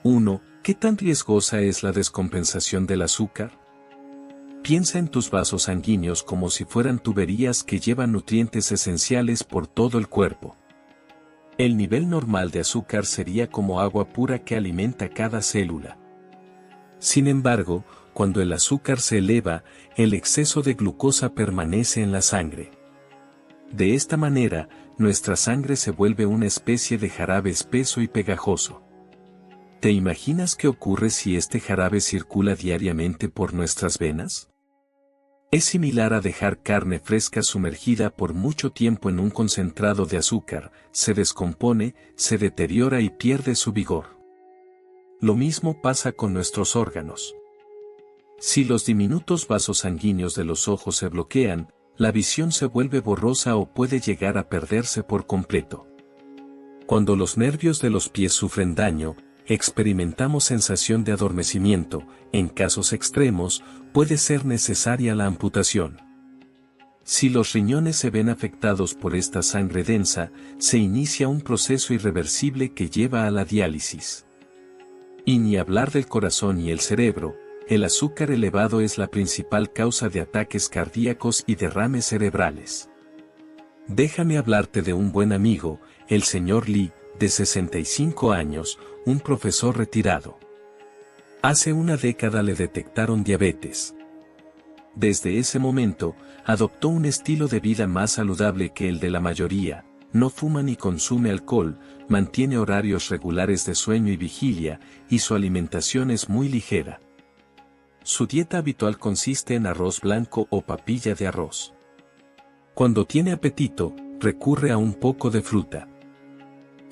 1. ¿Qué tan riesgosa es la descompensación del azúcar? Piensa en tus vasos sanguíneos como si fueran tuberías que llevan nutrientes esenciales por todo el cuerpo. El nivel normal de azúcar sería como agua pura que alimenta cada célula. Sin embargo, cuando el azúcar se eleva, el exceso de glucosa permanece en la sangre. De esta manera, nuestra sangre se vuelve una especie de jarabe espeso y pegajoso. ¿Te imaginas qué ocurre si este jarabe circula diariamente por nuestras venas? Es similar a dejar carne fresca sumergida por mucho tiempo en un concentrado de azúcar: se descompone, se deteriora y pierde su vigor. Lo mismo pasa con nuestros órganos. Si los diminutos vasos sanguíneos de los ojos se bloquean, la visión se vuelve borrosa o puede llegar a perderse por completo. Cuando los nervios de los pies sufren daño, experimentamos sensación de adormecimiento. En casos extremos, puede ser necesaria la amputación. Si los riñones se ven afectados por esta sangre densa, se inicia un proceso irreversible que lleva a la diálisis. Y ni hablar del corazón y el cerebro. El azúcar elevado es la principal causa de ataques cardíacos y derrames cerebrales. Déjame hablarte de un buen amigo, el señor Lee, de 65 años, un profesor retirado. Hace una década le detectaron diabetes. Desde ese momento, adoptó un estilo de vida más saludable que el de la mayoría: no fuma ni consume alcohol, mantiene horarios regulares de sueño y vigilia, y su alimentación es muy ligera. Su dieta habitual consiste en arroz blanco o papilla de arroz. Cuando tiene apetito, recurre a un poco de fruta.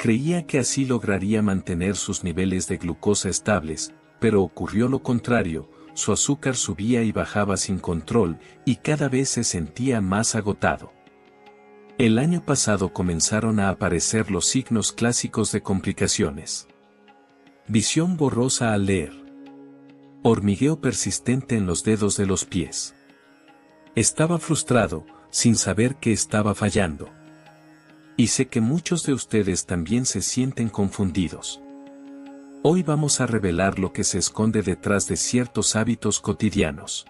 Creía que así lograría mantener sus niveles de glucosa estables, pero ocurrió lo contrario, su azúcar subía y bajaba sin control, y cada vez se sentía más agotado. El año pasado comenzaron a aparecer los signos clásicos de complicaciones. Visión borrosa al leer. Hormigueo persistente en los dedos de los pies. Estaba frustrado, sin saber qué estaba fallando. Y sé que muchos de ustedes también se sienten confundidos. Hoy vamos a revelar lo que se esconde detrás de ciertos hábitos cotidianos.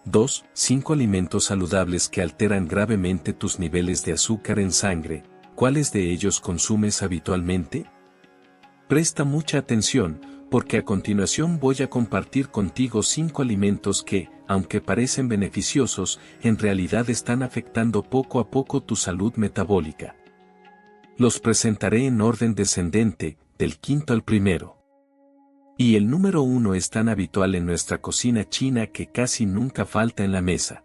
2. 5 alimentos saludables que alteran gravemente tus niveles de azúcar en sangre. ¿Cuáles de ellos consumes habitualmente? Presta mucha atención, porque a continuación voy a compartir contigo 5 alimentos que, aunque parecen beneficiosos, en realidad están afectando poco a poco tu salud metabólica. Los presentaré en orden descendente, del quinto al primero. Y el número 1 es tan habitual en nuestra cocina china que casi nunca falta en la mesa.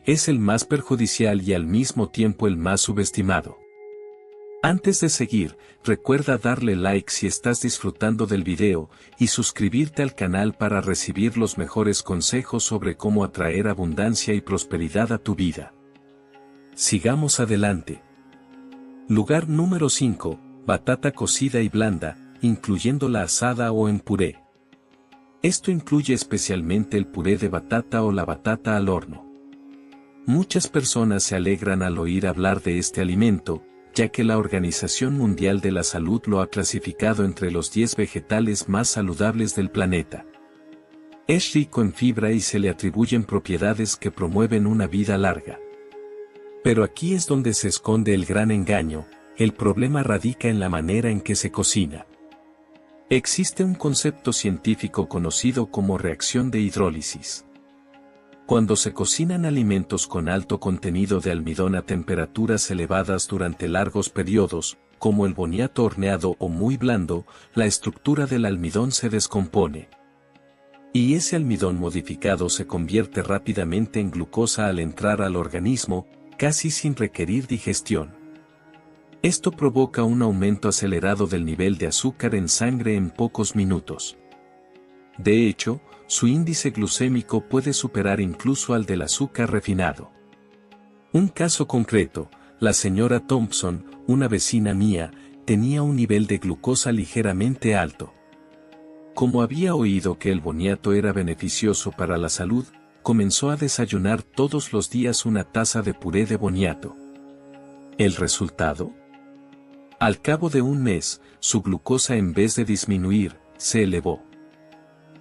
Es el más perjudicial y al mismo tiempo el más subestimado. Antes de seguir, recuerda darle like si estás disfrutando del video y suscribirte al canal para recibir los mejores consejos sobre cómo atraer abundancia y prosperidad a tu vida. Sigamos adelante. Lugar número 5, batata cocida y blanda, incluyendo la asada o en puré. Esto incluye especialmente el puré de batata o la batata al horno. Muchas personas se alegran al oír hablar de este alimento, ya que la Organización Mundial de la Salud lo ha clasificado entre los 10 vegetales más saludables del planeta. Es rico en fibra y se le atribuyen propiedades que promueven una vida larga. Pero aquí es donde se esconde el gran engaño, el problema radica en la manera en que se cocina. Existe un concepto científico conocido como reacción de hidrólisis. Cuando se cocinan alimentos con alto contenido de almidón a temperaturas elevadas durante largos periodos, como el boniato horneado o muy blando, la estructura del almidón se descompone. Y ese almidón modificado se convierte rápidamente en glucosa al entrar al organismo, casi sin requerir digestión. Esto provoca un aumento acelerado del nivel de azúcar en sangre en pocos minutos. De hecho, su índice glucémico puede superar incluso al del azúcar refinado. Un caso concreto, la señora Thompson, una vecina mía, tenía un nivel de glucosa ligeramente alto. Como había oído que el boniato era beneficioso para la salud, comenzó a desayunar todos los días una taza de puré de boniato. ¿El resultado? Al cabo de un mes, su glucosa en vez de disminuir, se elevó.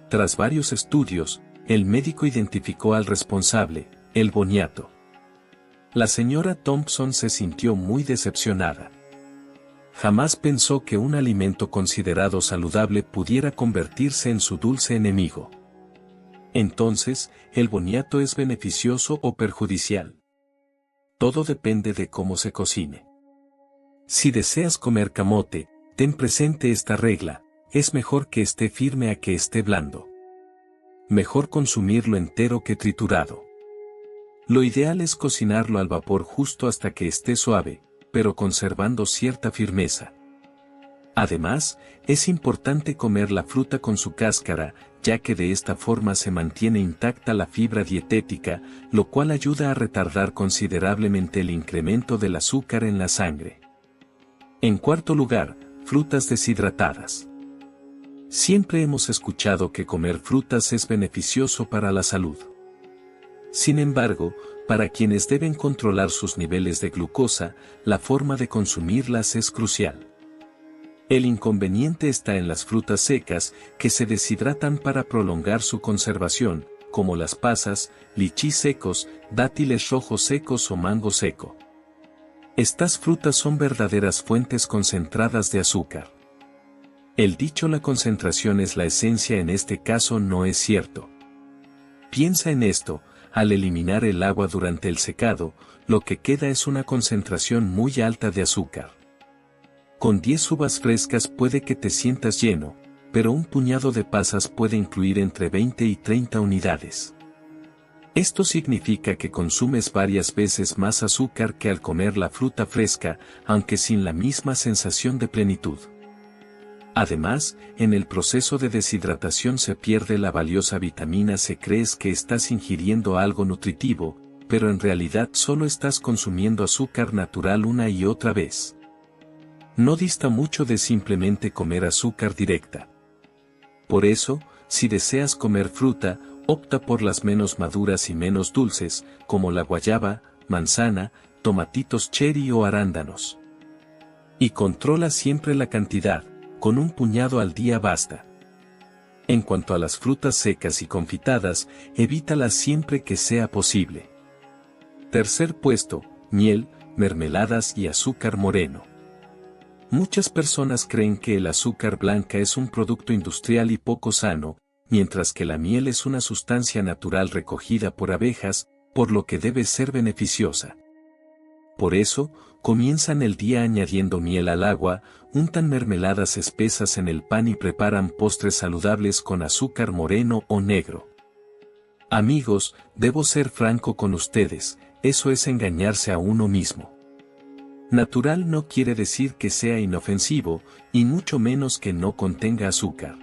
Tras varios estudios, el médico identificó al responsable, el boniato. La señora Thompson se sintió muy decepcionada. Jamás pensó que un alimento considerado saludable pudiera convertirse en su dulce enemigo. Entonces, ¿el boniato es beneficioso o perjudicial? Todo depende de cómo se cocine. Si deseas comer camote, ten presente esta regla: es mejor que esté firme a que esté blando. Mejor consumirlo entero que triturado. Lo ideal es cocinarlo al vapor justo hasta que esté suave, pero conservando cierta firmeza. Además, es importante comer la fruta con su cáscara, ya que de esta forma se mantiene intacta la fibra dietética, lo cual ayuda a retardar considerablemente el incremento del azúcar en la sangre. En cuarto lugar, frutas deshidratadas. Siempre hemos escuchado que comer frutas es beneficioso para la salud. Sin embargo, para quienes deben controlar sus niveles de glucosa, la forma de consumirlas es crucial. El inconveniente está en las frutas secas, que se deshidratan para prolongar su conservación, como las pasas, lichís secos, dátiles rojos secos o mango seco. Estas frutas son verdaderas fuentes concentradas de azúcar. El dicho "la concentración es la esencia" en este caso no es cierto. Piensa en esto: al eliminar el agua durante el secado, lo que queda es una concentración muy alta de azúcar. Con 10 uvas frescas puede que te sientas lleno, pero un puñado de pasas puede incluir entre 20 y 30 unidades. Esto significa que consumes varias veces más azúcar que al comer la fruta fresca, aunque sin la misma sensación de plenitud. Además, en el proceso de deshidratación se pierde la valiosa vitamina C. Crees que estás ingiriendo algo nutritivo, pero en realidad solo estás consumiendo azúcar natural una y otra vez. No dista mucho de simplemente comer azúcar directa. Por eso, si deseas comer fruta, opta por las menos maduras y menos dulces, como la guayaba, manzana, tomatitos cherry o arándanos. Y controla siempre la cantidad, con un puñado al día basta. En cuanto a las frutas secas y confitadas, evítalas siempre que sea posible. Tercer puesto, miel, mermeladas y azúcar moreno. Muchas personas creen que el azúcar blanca es un producto industrial y poco sano, mientras que la miel es una sustancia natural recogida por abejas, por lo que debe ser beneficiosa. Por eso, comienzan el día añadiendo miel al agua, untan mermeladas espesas en el pan y preparan postres saludables con azúcar moreno o negro. Amigos, debo ser franco con ustedes, eso es engañarse a uno mismo. Natural no quiere decir que sea inofensivo, y mucho menos que no contenga azúcar.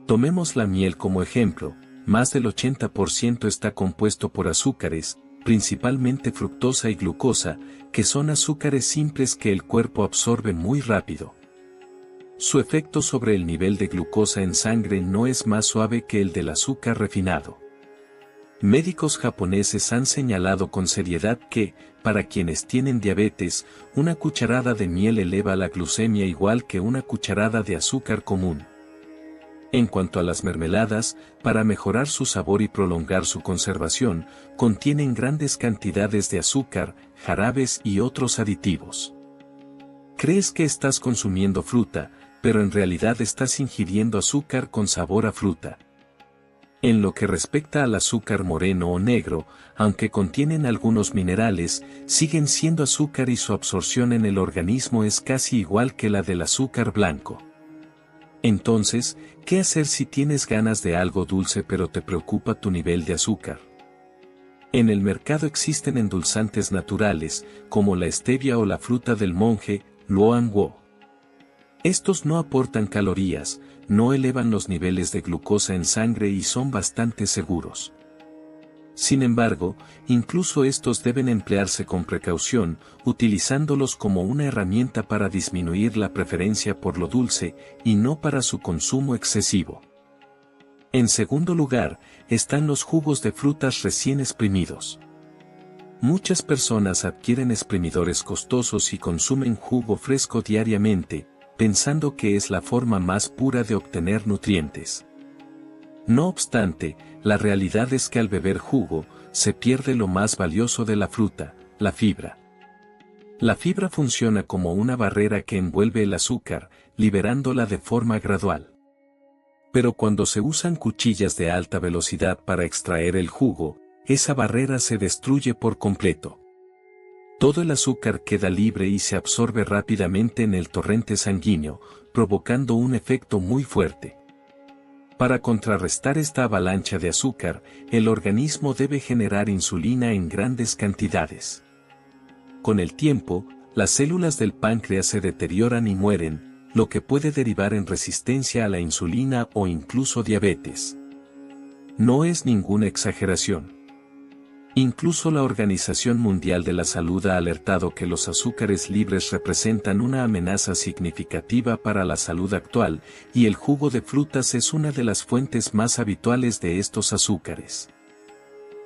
Tomemos la miel como ejemplo, más del 80% está compuesto por azúcares, principalmente fructosa y glucosa, que son azúcares simples que el cuerpo absorbe muy rápido. Su efecto sobre el nivel de glucosa en sangre no es más suave que el del azúcar refinado. Médicos japoneses han señalado con seriedad que, para quienes tienen diabetes, una cucharada de miel eleva la glucemia igual que una cucharada de azúcar común. En cuanto a las mermeladas, para mejorar su sabor y prolongar su conservación, contienen grandes cantidades de azúcar, jarabes y otros aditivos. Crees que estás consumiendo fruta, pero en realidad estás ingiriendo azúcar con sabor a fruta. En lo que respecta al azúcar moreno o negro, aunque contienen algunos minerales, siguen siendo azúcar y su absorción en el organismo es casi igual que la del azúcar blanco. Entonces, ¿qué hacer si tienes ganas de algo dulce pero te preocupa tu nivel de azúcar? En el mercado existen endulzantes naturales, como la stevia o la fruta del monje, Luan Wo. Estos no aportan calorías, no elevan los niveles de glucosa en sangre y son bastante seguros. Sin embargo, incluso estos deben emplearse con precaución, utilizándolos como una herramienta para disminuir la preferencia por lo dulce, y no para su consumo excesivo. En segundo lugar, están los jugos de frutas recién exprimidos. Muchas personas adquieren exprimidores costosos y consumen jugo fresco diariamente, pensando que es la forma más pura de obtener nutrientes. No obstante, la realidad es que al beber jugo, se pierde lo más valioso de la fruta, la fibra. La fibra funciona como una barrera que envuelve el azúcar, liberándola de forma gradual. Pero cuando se usan cuchillas de alta velocidad para extraer el jugo, esa barrera se destruye por completo. Todo el azúcar queda libre y se absorbe rápidamente en el torrente sanguíneo, provocando un efecto muy fuerte. Para contrarrestar esta avalancha de azúcar, el organismo debe generar insulina en grandes cantidades. Con el tiempo, las células del páncreas se deterioran y mueren, lo que puede derivar en resistencia a la insulina o incluso diabetes. No es ninguna exageración. Incluso la Organización Mundial de la Salud ha alertado que los azúcares libres representan una amenaza significativa para la salud actual, y el jugo de frutas es una de las fuentes más habituales de estos azúcares.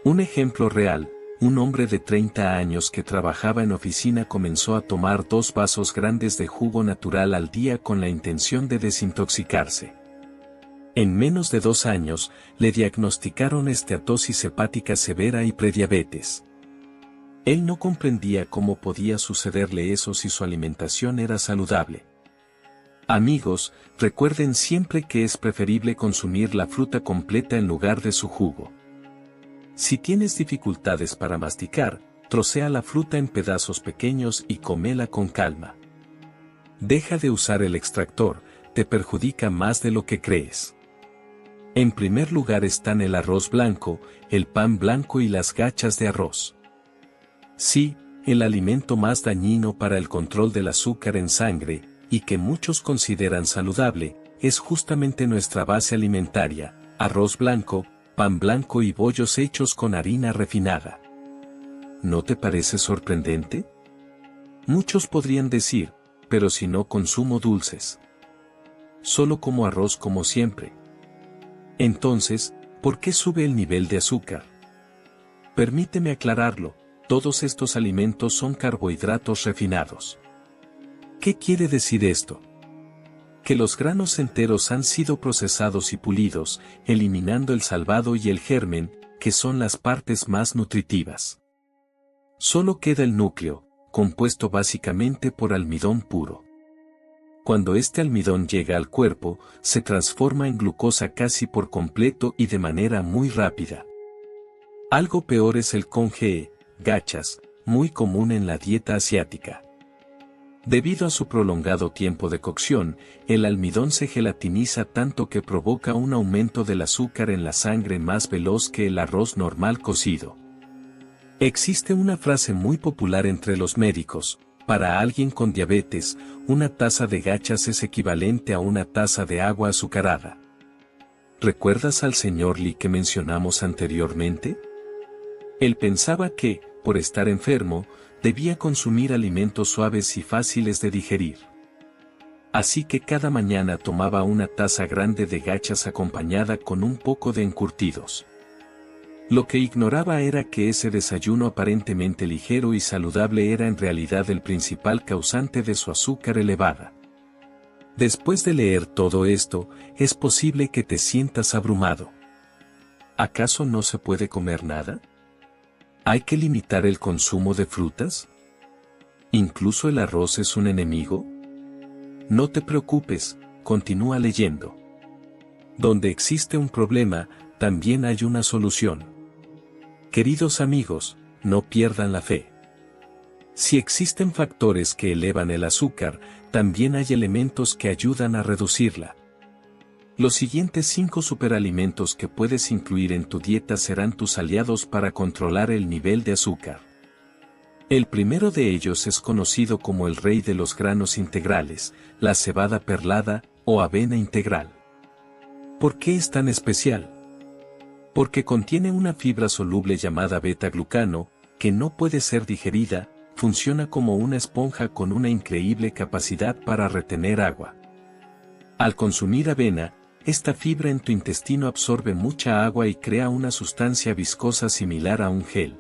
Un ejemplo real, un hombre de 30 años que trabajaba en oficina comenzó a tomar 2 vasos grandes de jugo natural al día con la intención de desintoxicarse. En menos de 2 años, le diagnosticaron esteatosis hepática severa y prediabetes. Él no comprendía cómo podía sucederle eso si su alimentación era saludable. Amigos, recuerden siempre que es preferible consumir la fruta completa en lugar de su jugo. Si tienes dificultades para masticar, trocea la fruta en pedazos pequeños y cómela con calma. Deja de usar el extractor, te perjudica más de lo que crees. En primer lugar están el arroz blanco, el pan blanco y las gachas de arroz. Sí, el alimento más dañino para el control del azúcar en sangre, y que muchos consideran saludable, es justamente nuestra base alimentaria, arroz blanco, pan blanco y bollos hechos con harina refinada. ¿No te parece sorprendente? Muchos podrían decir, pero si no consumo dulces. Solo como arroz como siempre. Entonces, ¿por qué sube el nivel de azúcar? Permíteme aclararlo, todos estos alimentos son carbohidratos refinados. ¿Qué quiere decir esto? Que los granos enteros han sido procesados y pulidos, eliminando el salvado y el germen, que son las partes más nutritivas. Solo queda el núcleo, compuesto básicamente por almidón puro. Cuando este almidón llega al cuerpo, se transforma en glucosa casi por completo y de manera muy rápida. Algo peor es el congee, gachas, muy común en la dieta asiática. Debido a su prolongado tiempo de cocción, el almidón se gelatiniza tanto que provoca un aumento del azúcar en la sangre más veloz que el arroz normal cocido. Existe una frase muy popular entre los médicos: para alguien con diabetes, una taza de gachas es equivalente a una taza de agua azucarada. ¿Recuerdas al señor Lee que mencionamos anteriormente? Él pensaba que, por estar enfermo, debía consumir alimentos suaves y fáciles de digerir. Así que cada mañana tomaba una taza grande de gachas acompañada con un poco de encurtidos. Lo que ignoraba era que ese desayuno aparentemente ligero y saludable era en realidad el principal causante de su azúcar elevada. Después de leer todo esto, es posible que te sientas abrumado. ¿Acaso no se puede comer nada? ¿Hay que limitar el consumo de frutas? ¿Incluso el arroz es un enemigo? No te preocupes, continúa leyendo. Donde existe un problema, también hay una solución. Queridos amigos, no pierdan la fe. Si existen factores que elevan el azúcar, también hay elementos que ayudan a reducirla. Los siguientes 5 superalimentos que puedes incluir en tu dieta serán tus aliados para controlar el nivel de azúcar. El primero de ellos es conocido como el rey de los granos integrales, la cebada perlada o avena integral. ¿Por qué es tan especial? Porque contiene una fibra soluble llamada beta-glucano, que no puede ser digerida, funciona como una esponja con una increíble capacidad para retener agua. Al consumir avena, esta fibra en tu intestino absorbe mucha agua y crea una sustancia viscosa similar a un gel.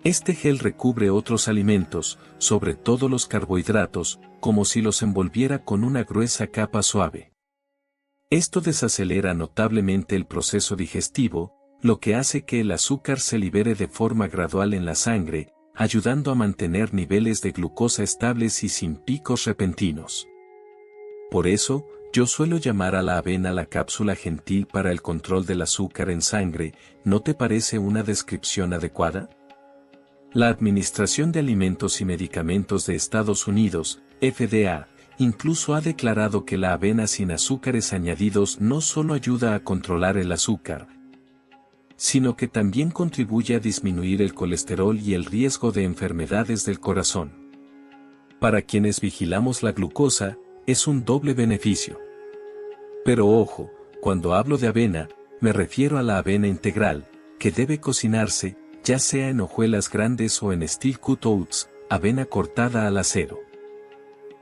Este gel recubre otros alimentos, sobre todo los carbohidratos, como si los envolviera con una gruesa capa suave. Esto desacelera notablemente el proceso digestivo, lo que hace que el azúcar se libere de forma gradual en la sangre, ayudando a mantener niveles de glucosa estables y sin picos repentinos. Por eso, yo suelo llamar a la avena la cápsula gentil para el control del azúcar en sangre. ¿No te parece una descripción adecuada? La Administración de Alimentos y Medicamentos de Estados Unidos, FDA, incluso ha declarado que la avena sin azúcares añadidos no solo ayuda a controlar el azúcar, sino que también contribuye a disminuir el colesterol y el riesgo de enfermedades del corazón. Para quienes vigilamos la glucosa, es un doble beneficio. Pero ojo, cuando hablo de avena, me refiero a la avena integral, que debe cocinarse, ya sea en hojuelas grandes o en steel cut oats, avena cortada al acero.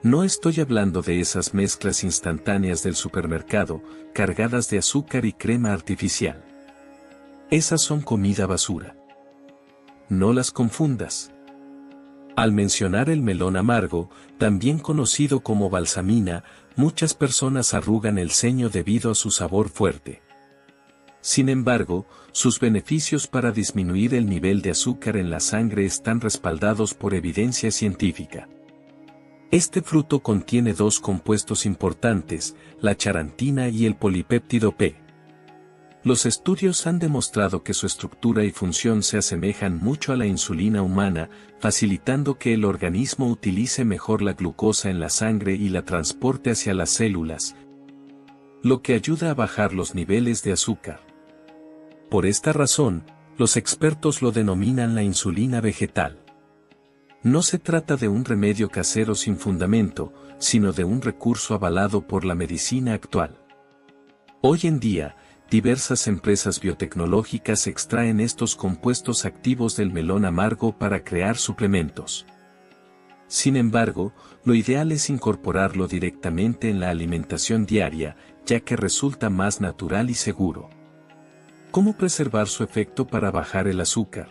No estoy hablando de esas mezclas instantáneas del supermercado, cargadas de azúcar y crema artificial. Esas son comida basura. No las confundas. Al mencionar el melón amargo, también conocido como balsamina, muchas personas arrugan el ceño debido a su sabor fuerte. Sin embargo, sus beneficios para disminuir el nivel de azúcar en la sangre están respaldados por evidencia científica. Este fruto contiene 2 compuestos importantes, la charantina y el polipéptido P. Los estudios han demostrado que su estructura y función se asemejan mucho a la insulina humana, facilitando que el organismo utilice mejor la glucosa en la sangre y la transporte hacia las células, lo que ayuda a bajar los niveles de azúcar. Por esta razón, los expertos lo denominan la insulina vegetal. No se trata de un remedio casero sin fundamento, sino de un recurso avalado por la medicina actual. Hoy en día, diversas empresas biotecnológicas extraen estos compuestos activos del melón amargo para crear suplementos. Sin embargo, lo ideal es incorporarlo directamente en la alimentación diaria, ya que resulta más natural y seguro. ¿Cómo preservar su efecto para bajar el azúcar?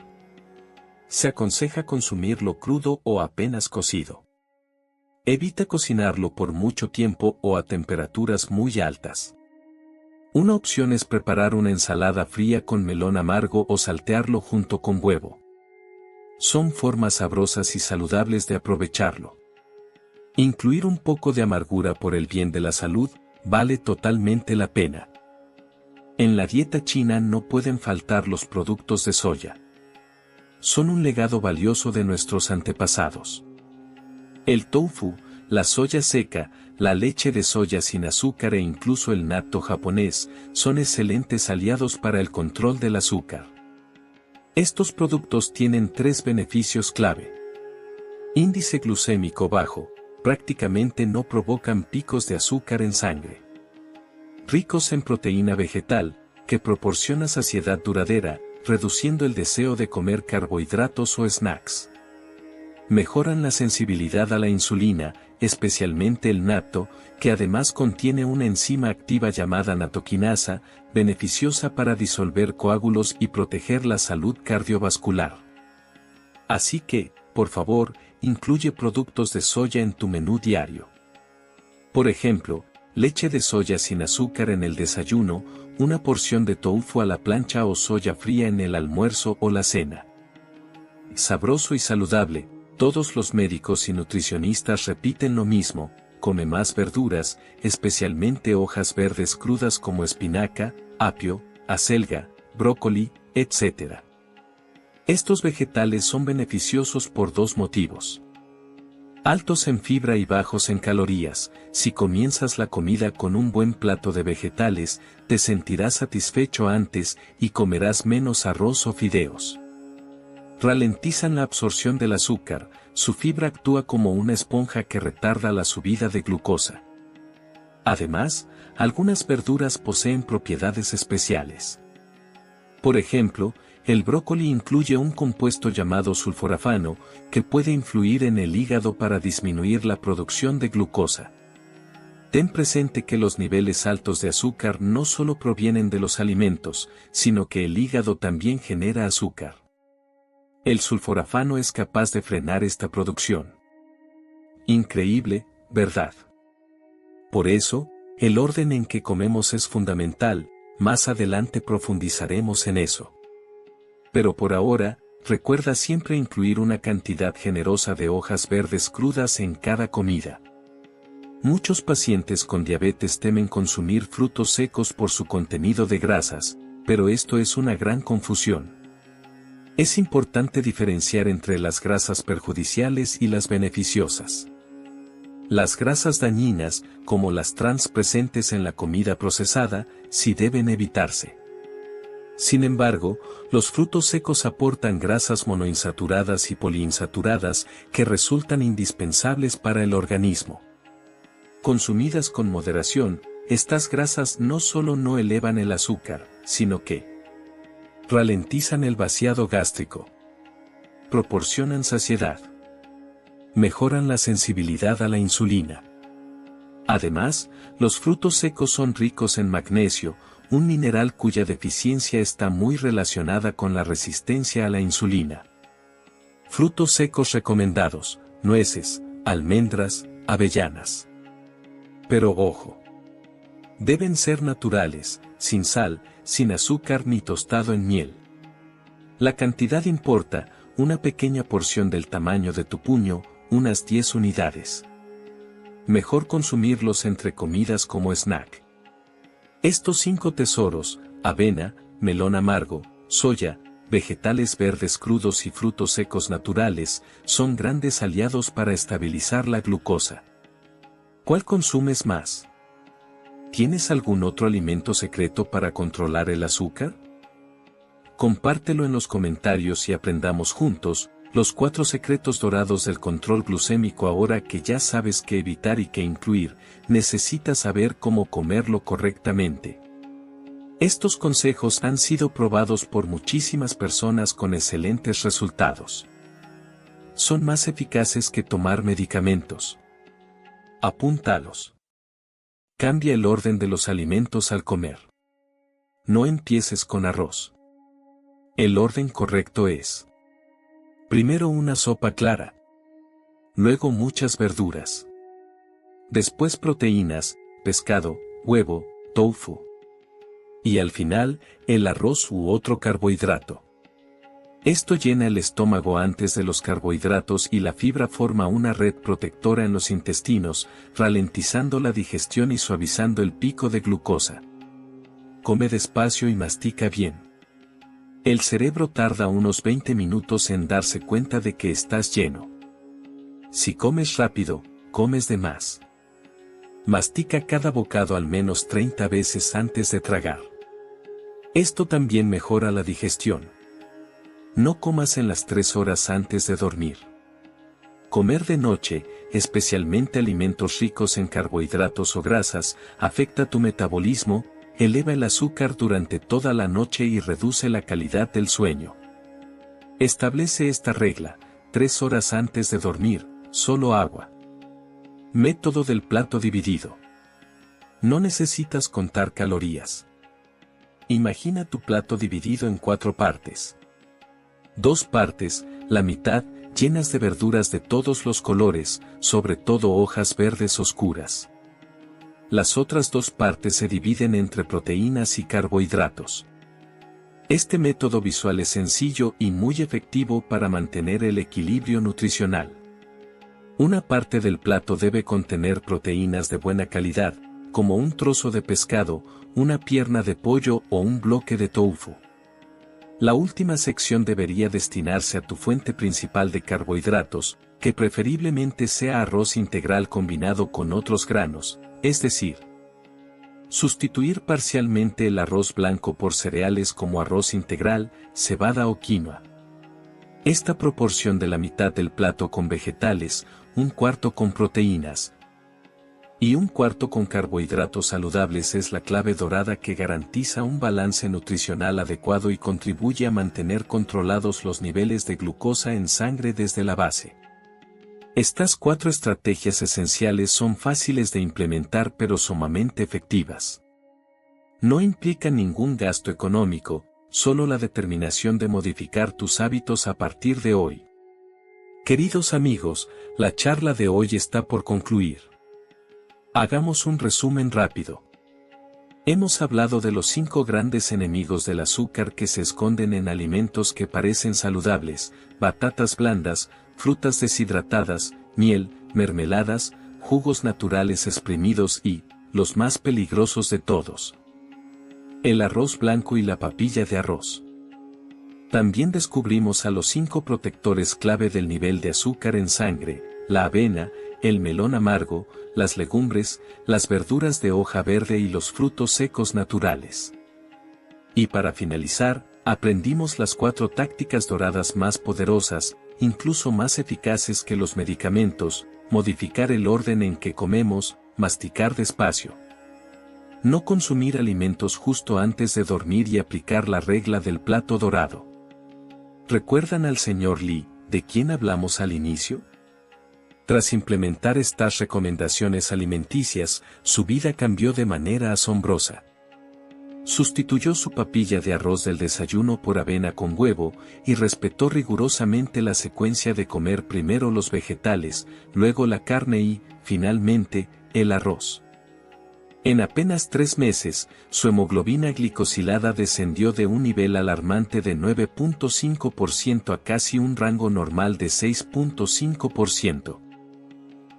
Se aconseja consumirlo crudo o apenas cocido. Evita cocinarlo por mucho tiempo o a temperaturas muy altas. Una opción es preparar una ensalada fría con melón amargo o saltearlo junto con huevo. Son formas sabrosas y saludables de aprovecharlo. Incluir un poco de amargura por el bien de la salud vale totalmente la pena. En la dieta china no pueden faltar los productos de soya. Son un legado valioso de nuestros antepasados. El tofu, la soya seca, la leche de soya sin azúcar e incluso el natto japonés son excelentes aliados para el control del azúcar. Estos productos tienen 3 beneficios clave. Índice glucémico bajo, prácticamente no provocan picos de azúcar en sangre. Ricos en proteína vegetal, que proporciona saciedad duradera, reduciendo el deseo de comer carbohidratos o snacks. Mejoran la sensibilidad a la insulina, especialmente el natto, que además contiene una enzima activa llamada natoquinasa, beneficiosa para disolver coágulos y proteger la salud cardiovascular. Así que, por favor, incluye productos de soya en tu menú diario. Por ejemplo, leche de soya sin azúcar en el desayuno, una porción de tofu a la plancha o soya fría en el almuerzo o la cena. Sabroso y saludable, todos los médicos y nutricionistas repiten lo mismo: come más verduras, especialmente hojas verdes crudas como espinaca, apio, acelga, brócoli, etc. Estos vegetales son beneficiosos por 2 motivos. Altos en fibra y bajos en calorías. Si comienzas la comida con un buen plato de vegetales, te sentirás satisfecho antes y comerás menos arroz o fideos. Ralentizan la absorción del azúcar, su fibra actúa como una esponja que retarda la subida de glucosa. Además, algunas verduras poseen propiedades especiales. Por ejemplo, el brócoli incluye un compuesto llamado sulforafano, que puede influir en el hígado para disminuir la producción de glucosa. Ten presente que los niveles altos de azúcar no solo provienen de los alimentos, sino que el hígado también genera azúcar. El sulforafano es capaz de frenar esta producción. Increíble, ¿verdad? Por eso, el orden en que comemos es fundamental, más adelante profundizaremos en eso. Pero por ahora, recuerda siempre incluir una cantidad generosa de hojas verdes crudas en cada comida. Muchos pacientes con diabetes temen consumir frutos secos por su contenido de grasas, pero esto es una gran confusión. Es importante diferenciar entre las grasas perjudiciales y las beneficiosas. Las grasas dañinas, como las trans presentes en la comida procesada, sí deben evitarse. Sin embargo, los frutos secos aportan grasas monoinsaturadas y poliinsaturadas que resultan indispensables para el organismo. Consumidas con moderación, estas grasas no solo no elevan el azúcar, sino que ralentizan el vaciado gástrico, proporcionan saciedad, mejoran la sensibilidad a la insulina. Además, los frutos secos son ricos en magnesio, un mineral cuya deficiencia está muy relacionada con la resistencia a la insulina. Frutos secos recomendados: nueces, almendras, avellanas. Pero ojo, deben ser naturales, sin sal, sin azúcar ni tostado en miel. La cantidad importa: una pequeña porción del tamaño de tu puño, unas 10 unidades. Mejor consumirlos entre comidas como snack. Estos 5 tesoros: avena, melón amargo, soya, vegetales verdes crudos y frutos secos naturales, son grandes aliados para estabilizar la glucosa. ¿Cuál consumes más? ¿Tienes algún otro alimento secreto para controlar el azúcar? Compártelo en los comentarios y aprendamos juntos los 4 secretos dorados del control glucémico. Ahora que ya sabes qué evitar y qué incluir, necesitas saber cómo comerlo correctamente. Estos consejos han sido probados por muchísimas personas con excelentes resultados. Son más eficaces que tomar medicamentos. Apúntalos. Cambia el orden de los alimentos al comer. No empieces con arroz. El orden correcto es: primero una sopa clara. Luego muchas verduras. Después proteínas, pescado, huevo, tofu. Y al final, el arroz u otro carbohidrato. Esto llena el estómago antes de los carbohidratos y la fibra forma una red protectora en los intestinos, ralentizando la digestión y suavizando el pico de glucosa. Come despacio y mastica bien. El cerebro tarda unos 20 minutos en darse cuenta de que estás lleno. Si comes rápido, comes de más. Mastica cada bocado al menos 30 veces antes de tragar. Esto también mejora la digestión. No comas en las 3 horas antes de dormir. Comer de noche, especialmente alimentos ricos en carbohidratos o grasas, afecta tu metabolismo, eleva el azúcar durante toda la noche y reduce la calidad del sueño. Establece esta regla: 3 horas antes de dormir, solo agua. Método del plato dividido. No necesitas contar calorías. Imagina tu plato dividido en 4 partes. 2 partes, la mitad, llenas de verduras de todos los colores, sobre todo hojas verdes oscuras. Las otras 2 partes se dividen entre proteínas y carbohidratos. Este método visual es sencillo y muy efectivo para mantener el equilibrio nutricional. Una parte del plato debe contener proteínas de buena calidad, como un trozo de pescado, una pierna de pollo o un bloque de tofu. La última sección debería destinarse a tu fuente principal de carbohidratos, que preferiblemente sea arroz integral combinado con otros granos, es decir, sustituir parcialmente el arroz blanco por cereales como arroz integral, cebada o quinoa. Esta proporción de la mitad del plato con vegetales, 1/4 con proteínas y 1/4 con carbohidratos saludables es la clave dorada que garantiza un balance nutricional adecuado y contribuye a mantener controlados los niveles de glucosa en sangre desde la base. Estas 4 estrategias esenciales son fáciles de implementar pero sumamente efectivas. No implican ningún gasto económico, solo la determinación de modificar tus hábitos a partir de hoy. Queridos amigos, la charla de hoy está por concluir. Hagamos un resumen rápido. Hemos hablado de los 5 grandes enemigos del azúcar que se esconden en alimentos que parecen saludables: batatas blandas, frutas deshidratadas, miel, mermeladas, jugos naturales exprimidos y, los más peligrosos de todos, el arroz blanco y la papilla de arroz. También descubrimos a los 5 protectores clave del nivel de azúcar en sangre: la avena, el melón amargo, las legumbres, las verduras de hoja verde y los frutos secos naturales. Y para finalizar, aprendimos las 4 tácticas doradas más poderosas, incluso más eficaces que los medicamentos: modificar el orden en que comemos, masticar despacio, no consumir alimentos justo antes de dormir y aplicar la regla del plato dorado. ¿Recuerdan al señor Lee, de quien hablamos al inicio? Tras implementar estas recomendaciones alimenticias, su vida cambió de manera asombrosa. Sustituyó su papilla de arroz del desayuno por avena con huevo, y respetó rigurosamente la secuencia de comer primero los vegetales, luego la carne y, finalmente, el arroz. En apenas 3 meses, su hemoglobina glicosilada descendió de un nivel alarmante de 9.5% a casi un rango normal de 6.5%.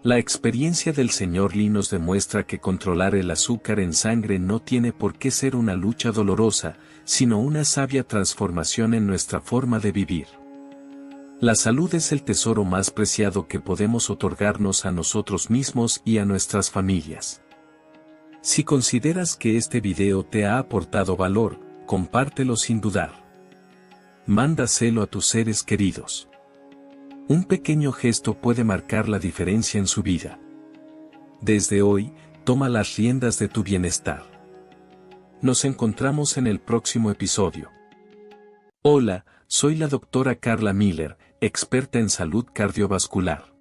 La experiencia del señor Lee nos demuestra que controlar el azúcar en sangre no tiene por qué ser una lucha dolorosa, sino una sabia transformación en nuestra forma de vivir. La salud es el tesoro más preciado que podemos otorgarnos a nosotros mismos y a nuestras familias. Si consideras que este video te ha aportado valor, compártelo sin dudar. Mándaselo a tus seres queridos. Un pequeño gesto puede marcar la diferencia en su vida. Desde hoy, toma las riendas de tu bienestar. Nos encontramos en el próximo episodio. Hola, soy la doctora Carla Miller, experta en salud cardiovascular.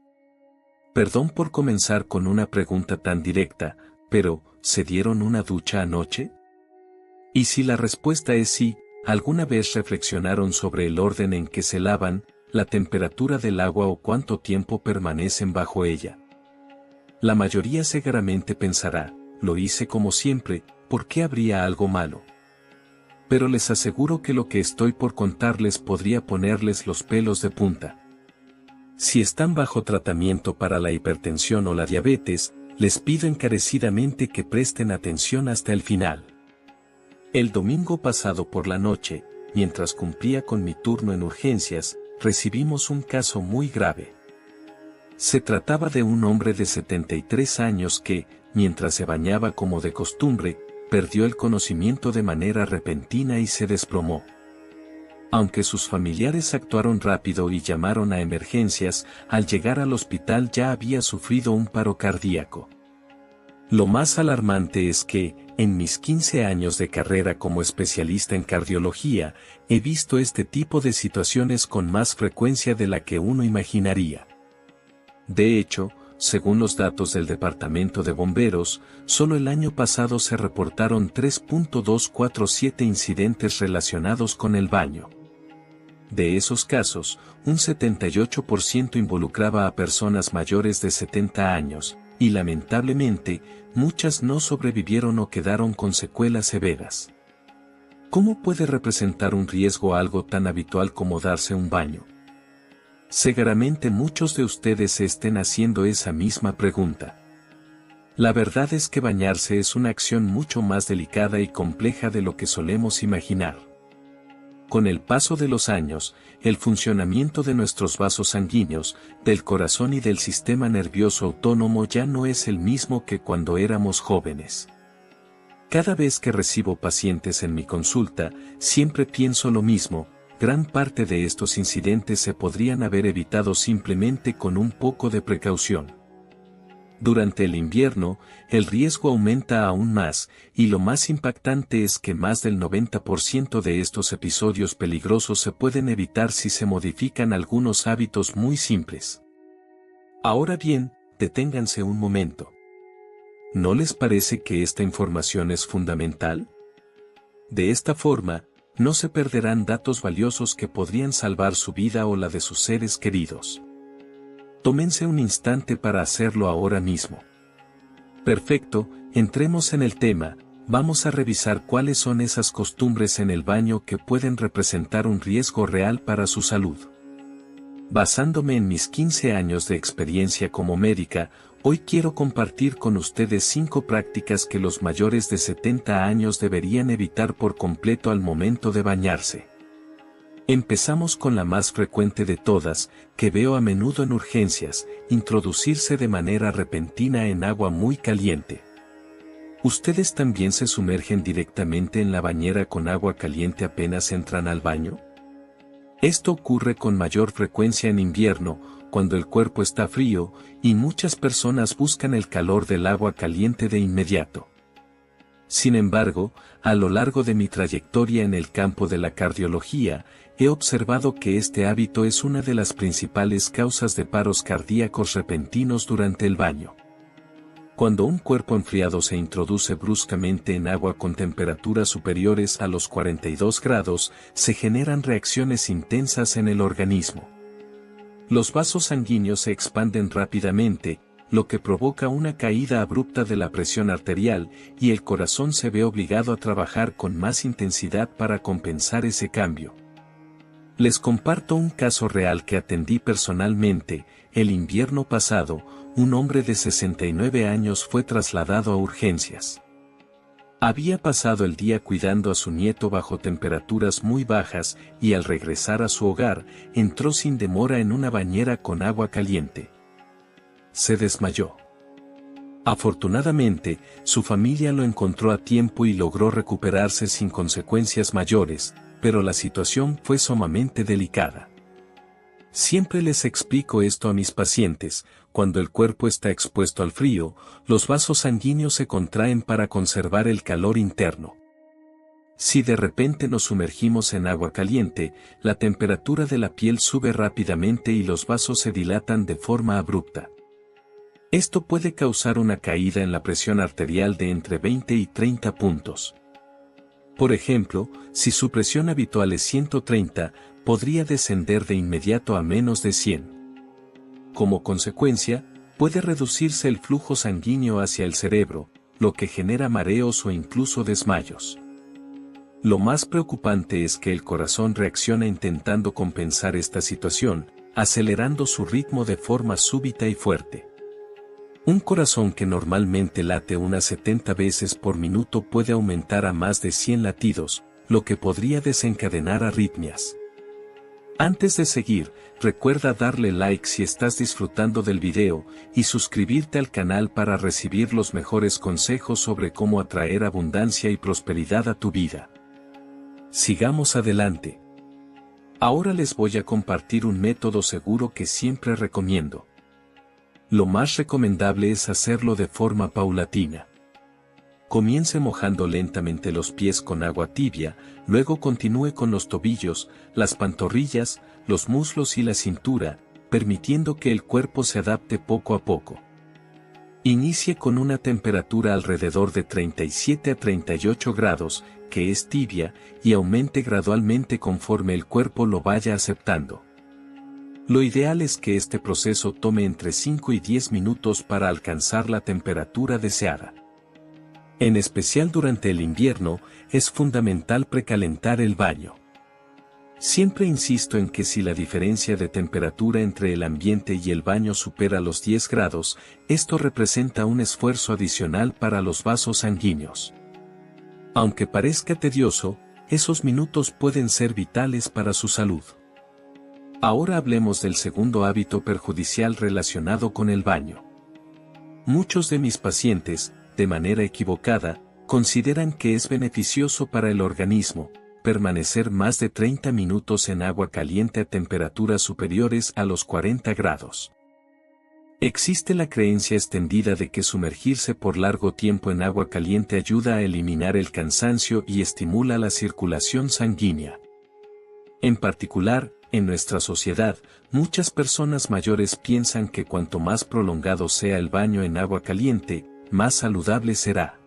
Perdón por comenzar con una pregunta tan directa, pero, ¿se dieron una ducha anoche? Y si la respuesta es sí, ¿alguna vez reflexionaron sobre el orden en que se lavan, la temperatura del agua o cuánto tiempo permanecen bajo ella? La mayoría seguramente pensará, lo hice como siempre, ¿por qué habría algo malo? Pero les aseguro que lo que estoy por contarles podría ponerles los pelos de punta. Si están bajo tratamiento para la hipertensión o la diabetes, les pido encarecidamente que presten atención hasta el final. El domingo pasado por la noche, mientras cumplía con mi turno en urgencias, recibimos un caso muy grave. Se trataba de un hombre de 73 años que, mientras se bañaba como de costumbre, perdió el conocimiento de manera repentina y se desplomó. Aunque sus familiares actuaron rápido y llamaron a emergencias, al llegar al hospital ya había sufrido un paro cardíaco. Lo más alarmante es que, en mis 15 años de carrera como especialista en cardiología, he visto este tipo de situaciones con más frecuencia de la que uno imaginaría. De hecho, según los datos del Departamento de Bomberos, solo el año pasado se reportaron 3.247 incidentes relacionados con el baño. De esos casos, un 78% involucraba a personas mayores de 70 años, y lamentablemente, muchas no sobrevivieron o quedaron con secuelas severas. ¿Cómo puede representar un riesgo algo tan habitual como darse un baño? Seguramente muchos de ustedes se estén haciendo esa misma pregunta. La verdad es que bañarse es una acción mucho más delicada y compleja de lo que solemos imaginar. Con el paso de los años, el funcionamiento de nuestros vasos sanguíneos, del corazón y del sistema nervioso autónomo ya no es el mismo que cuando éramos jóvenes. Cada vez que recibo pacientes en mi consulta, siempre pienso lo mismo: gran parte de estos incidentes se podrían haber evitado simplemente con un poco de precaución. Durante el invierno, el riesgo aumenta aún más, y lo más impactante es que más del 90% de estos episodios peligrosos se pueden evitar si se modifican algunos hábitos muy simples. Ahora bien, deténganse un momento. ¿No les parece que esta información es fundamental? De esta forma, no se perderán datos valiosos que podrían salvar su vida o la de sus seres queridos. Tómense un instante para hacerlo ahora mismo. Perfecto, entremos en el tema. Vamos a revisar cuáles son esas costumbres en el baño que pueden representar un riesgo real para su salud. Basándome en mis 15 años de experiencia como médica, hoy quiero compartir con ustedes 5 prácticas que los mayores de 70 años deberían evitar por completo al momento de bañarse. Empezamos con la más frecuente de todas, que veo a menudo en urgencias: introducirse de manera repentina en agua muy caliente. ¿Ustedes también se sumergen directamente en la bañera con agua caliente apenas entran al baño? Esto ocurre con mayor frecuencia en invierno, cuando el cuerpo está frío, y muchas personas buscan el calor del agua caliente de inmediato. Sin embargo, a lo largo de mi trayectoria en el campo de la cardiología, he observado que este hábito es una de las principales causas de paros cardíacos repentinos durante el baño. Cuando un cuerpo enfriado se introduce bruscamente en agua con temperaturas superiores a los 42 grados, se generan reacciones intensas en el organismo. Los vasos sanguíneos se expanden rápidamente, lo que provoca una caída abrupta de la presión arterial, y el corazón se ve obligado a trabajar con más intensidad para compensar ese cambio. Les comparto un caso real que atendí personalmente. El invierno pasado, un hombre de 69 años fue trasladado a urgencias. Había pasado el día cuidando a su nieto bajo temperaturas muy bajas, y al regresar a su hogar, entró sin demora en una bañera con agua caliente. Se desmayó. Afortunadamente, su familia lo encontró a tiempo y logró recuperarse sin consecuencias mayores, pero la situación fue sumamente delicada. Siempre les explico esto a mis pacientes: cuando el cuerpo está expuesto al frío, los vasos sanguíneos se contraen para conservar el calor interno. Si de repente nos sumergimos en agua caliente, la temperatura de la piel sube rápidamente y los vasos se dilatan de forma abrupta. Esto puede causar una caída en la presión arterial de entre 20 y 30 puntos. Por ejemplo, si su presión habitual es 130, podría descender de inmediato a menos de 100. Como consecuencia, puede reducirse el flujo sanguíneo hacia el cerebro, lo que genera mareos o incluso desmayos. Lo más preocupante es que el corazón reacciona intentando compensar esta situación, acelerando su ritmo de forma súbita y fuerte. Un corazón que normalmente late unas 70 veces por minuto puede aumentar a más de 100 latidos, lo que podría desencadenar arritmias. Antes de seguir, recuerda darle like si estás disfrutando del video y suscribirte al canal para recibir los mejores consejos sobre cómo atraer abundancia y prosperidad a tu vida. Sigamos adelante. Ahora les voy a compartir un método seguro que siempre recomiendo. Lo más recomendable es hacerlo de forma paulatina. Comience mojando lentamente los pies con agua tibia, luego continúe con los tobillos, las pantorrillas, los muslos y la cintura, permitiendo que el cuerpo se adapte poco a poco. Inicie con una temperatura alrededor de 37 a 38 grados, que es tibia, y aumente gradualmente conforme el cuerpo lo vaya aceptando. Lo ideal es que este proceso tome entre 5 y 10 minutos para alcanzar la temperatura deseada. En especial durante el invierno, es fundamental precalentar el baño. Siempre insisto en que si la diferencia de temperatura entre el ambiente y el baño supera los 10 grados, esto representa un esfuerzo adicional para los vasos sanguíneos. Aunque parezca tedioso, esos minutos pueden ser vitales para su salud. Ahora hablemos del segundo hábito perjudicial relacionado con el baño. Muchos de mis pacientes, de manera equivocada, consideran que es beneficioso para el organismo permanecer más de 30 minutos en agua caliente a temperaturas superiores a los 40 grados. Existe la creencia extendida de que sumergirse por largo tiempo en agua caliente ayuda a eliminar el cansancio y estimula la circulación sanguínea. En particular, en nuestra sociedad, muchas personas mayores piensan que cuanto más prolongado sea el baño en agua caliente, más saludable será.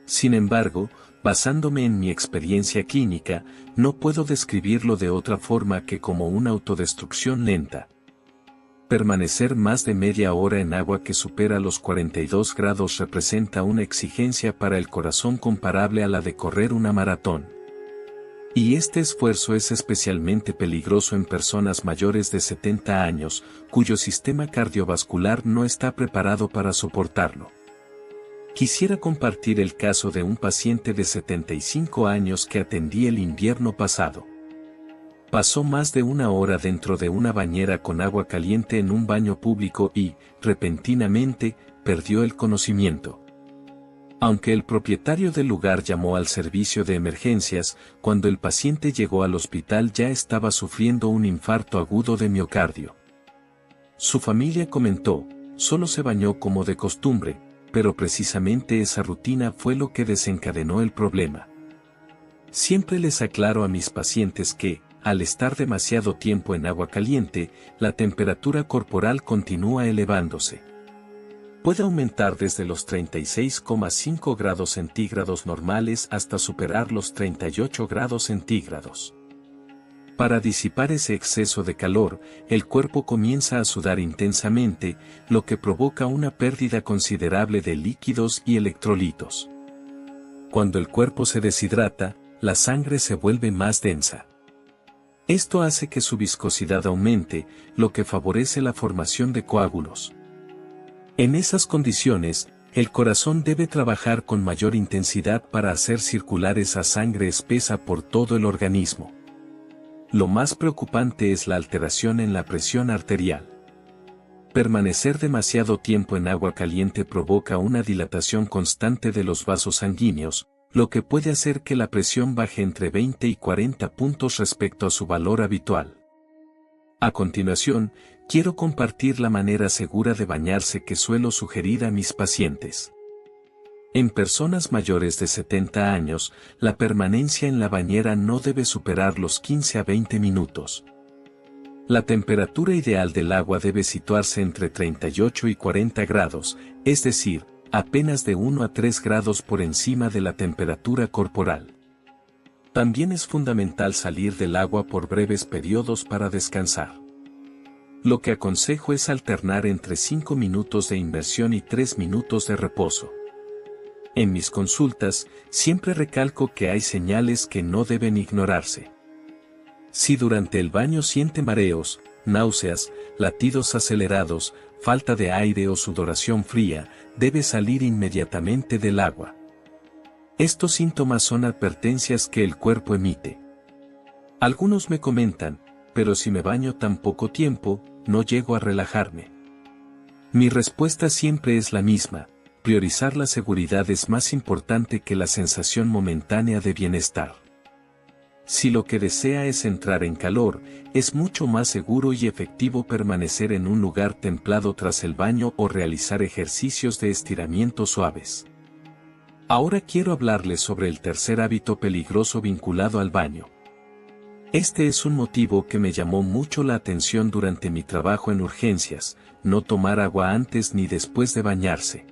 Sin embargo, basándome en mi experiencia clínica, no puedo describirlo de otra forma que como una autodestrucción lenta. Permanecer más de media hora en agua que supera los 42 grados representa una exigencia para el corazón comparable a la de correr una maratón. Y este esfuerzo es especialmente peligroso en personas mayores de 70 años, cuyo sistema cardiovascular no está preparado para soportarlo. Quisiera compartir el caso de un paciente de 75 años que atendí el invierno pasado. Pasó más de una hora dentro de una bañera con agua caliente en un baño público y, repentinamente, perdió el conocimiento. Aunque el propietario del lugar llamó al servicio de emergencias, cuando el paciente llegó al hospital ya estaba sufriendo un infarto agudo de miocardio. Su familia comentó: solo se bañó como de costumbre, pero precisamente esa rutina fue lo que desencadenó el problema. Siempre les aclaro a mis pacientes que, al estar demasiado tiempo en agua caliente, la temperatura corporal continúa elevándose. Puede aumentar desde los 36,5 grados centígrados normales hasta superar los 38 grados centígrados. Para disipar ese exceso de calor, el cuerpo comienza a sudar intensamente, lo que provoca una pérdida considerable de líquidos y electrolitos. Cuando el cuerpo se deshidrata, la sangre se vuelve más densa. Esto hace que su viscosidad aumente, lo que favorece la formación de coágulos. En esas condiciones, el corazón debe trabajar con mayor intensidad para hacer circular esa sangre espesa por todo el organismo. Lo más preocupante es la alteración en la presión arterial. Permanecer demasiado tiempo en agua caliente provoca una dilatación constante de los vasos sanguíneos, lo que puede hacer que la presión baje entre 20 y 40 puntos respecto a su valor habitual. A continuación, quiero compartir la manera segura de bañarse que suelo sugerir a mis pacientes. En personas mayores de 70 años, la permanencia en la bañera no debe superar los 15 a 20 minutos. La temperatura ideal del agua debe situarse entre 38 y 40 grados, es decir, apenas de 1 a 3 grados por encima de la temperatura corporal. También es fundamental salir del agua por breves periodos para descansar. Lo que aconsejo es alternar entre 5 minutos de inmersión y 3 minutos de reposo. En mis consultas, siempre recalco que hay señales que no deben ignorarse. Si durante el baño siente mareos, náuseas, latidos acelerados, falta de aire o sudoración fría, debe salir inmediatamente del agua. Estos síntomas son advertencias que el cuerpo emite. Algunos me comentan, pero si me baño tan poco tiempo, no llego a relajarme. Mi respuesta siempre es la misma: priorizar la seguridad es más importante que la sensación momentánea de bienestar. Si lo que desea es entrar en calor, es mucho más seguro y efectivo permanecer en un lugar templado tras el baño o realizar ejercicios de estiramiento suaves. Ahora quiero hablarles sobre el tercer hábito peligroso vinculado al baño. Este es un motivo que me llamó mucho la atención durante mi trabajo en urgencias: no tomar agua antes ni después de bañarse.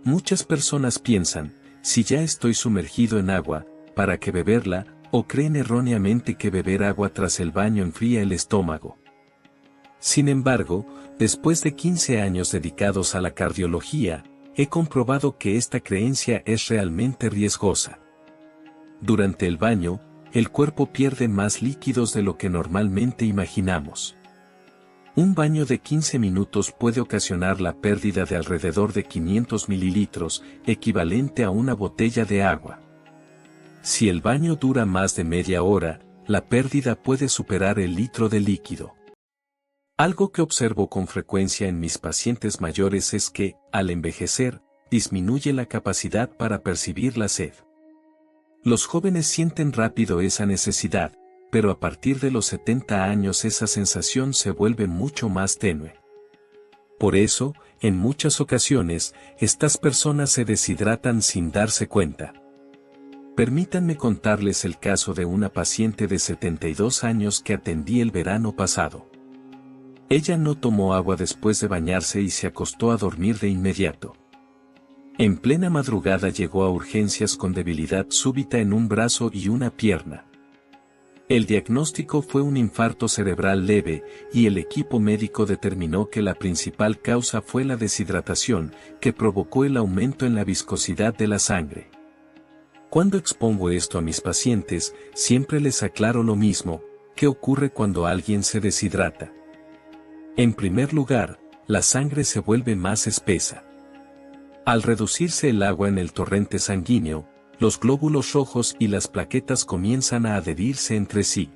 Muchas personas piensan, si ya estoy sumergido en agua, ¿para qué beberla?, o creen erróneamente que beber agua tras el baño enfría el estómago. Sin embargo, después de 15 años dedicados a la cardiología, he comprobado que esta creencia es realmente riesgosa. Durante el baño, el cuerpo pierde más líquidos de lo que normalmente imaginamos. Un baño de 15 minutos puede ocasionar la pérdida de alrededor de 500 mililitros, equivalente a una botella de agua. Si el baño dura más de media hora, la pérdida puede superar el litro de líquido. Algo que observo con frecuencia en mis pacientes mayores es que, al envejecer, disminuye la capacidad para percibir la sed. Los jóvenes sienten rápido esa necesidad, pero a partir de los 70 años esa sensación se vuelve mucho más tenue. Por eso, en muchas ocasiones, estas personas se deshidratan sin darse cuenta. Permítanme contarles el caso de una paciente de 72 años que atendí el verano pasado. Ella no tomó agua después de bañarse y se acostó a dormir de inmediato. En plena madrugada llegó a urgencias con debilidad súbita en un brazo y una pierna. El diagnóstico fue un infarto cerebral leve, y el equipo médico determinó que la principal causa fue la deshidratación, que provocó el aumento en la viscosidad de la sangre. Cuando expongo esto a mis pacientes, siempre les aclaro lo mismo: ¿qué ocurre cuando alguien se deshidrata? En primer lugar, la sangre se vuelve más espesa. Al reducirse el agua en el torrente sanguíneo, los glóbulos rojos y las plaquetas comienzan a adherirse entre sí.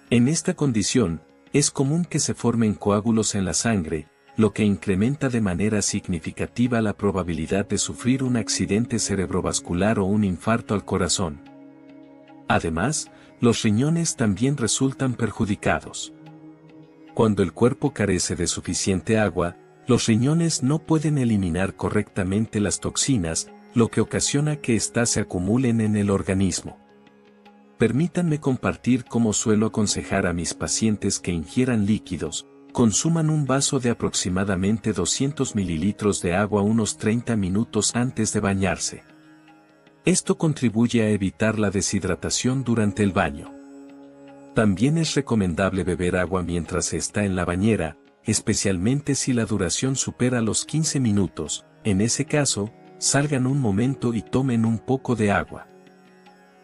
En esta condición, es común que se formen coágulos en la sangre, lo que incrementa de manera significativa la probabilidad de sufrir un accidente cerebrovascular o un infarto al corazón. Además, los riñones también resultan perjudicados. Cuando el cuerpo carece de suficiente agua, los riñones no pueden eliminar correctamente las toxinas, lo que ocasiona que éstas se acumulen en el organismo. Permítanme compartir cómo suelo aconsejar a mis pacientes que ingieran líquidos. Consuman un vaso de aproximadamente 200 mililitros de agua unos 30 minutos antes de bañarse. Esto contribuye a evitar la deshidratación durante el baño. También es recomendable beber agua mientras se está en la bañera, especialmente si la duración supera los 15 minutos. En ese caso, salgan un momento y tomen un poco de agua.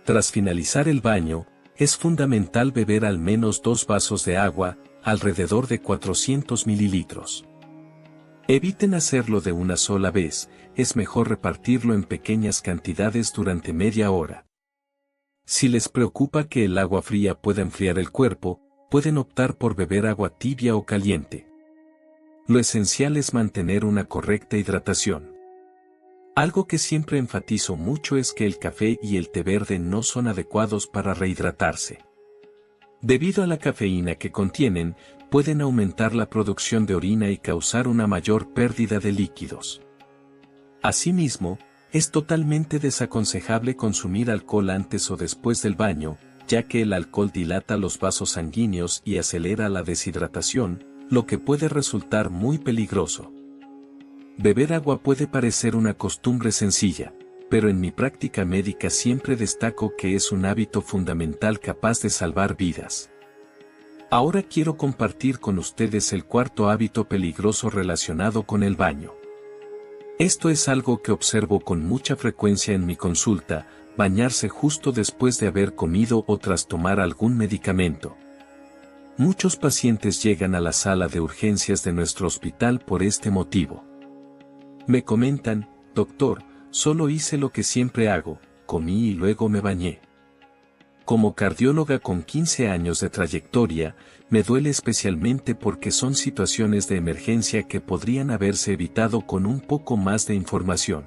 Tras finalizar el baño, es fundamental beber al menos 2 vasos de agua, alrededor de 400 mililitros. Eviten hacerlo de una sola vez, es mejor repartirlo en pequeñas cantidades durante media hora. Si les preocupa que el agua fría pueda enfriar el cuerpo, pueden optar por beber agua tibia o caliente. Lo esencial es mantener una correcta hidratación. Algo que siempre enfatizo mucho es que el café y el té verde no son adecuados para rehidratarse. Debido a la cafeína que contienen, pueden aumentar la producción de orina y causar una mayor pérdida de líquidos. Asimismo, es totalmente desaconsejable consumir alcohol antes o después del baño, ya que el alcohol dilata los vasos sanguíneos y acelera la deshidratación, lo que puede resultar muy peligroso. Beber agua puede parecer una costumbre sencilla, pero en mi práctica médica siempre destaco que es un hábito fundamental capaz de salvar vidas. Ahora quiero compartir con ustedes el cuarto hábito peligroso relacionado con el baño. Esto es algo que observo con mucha frecuencia en mi consulta: bañarse justo después de haber comido o tras tomar algún medicamento. Muchos pacientes llegan a la sala de urgencias de nuestro hospital por este motivo. Me comentan: doctor, solo hice lo que siempre hago, comí y luego me bañé. Como cardióloga con 15 años de trayectoria, me duele especialmente porque son situaciones de emergencia que podrían haberse evitado con un poco más de información.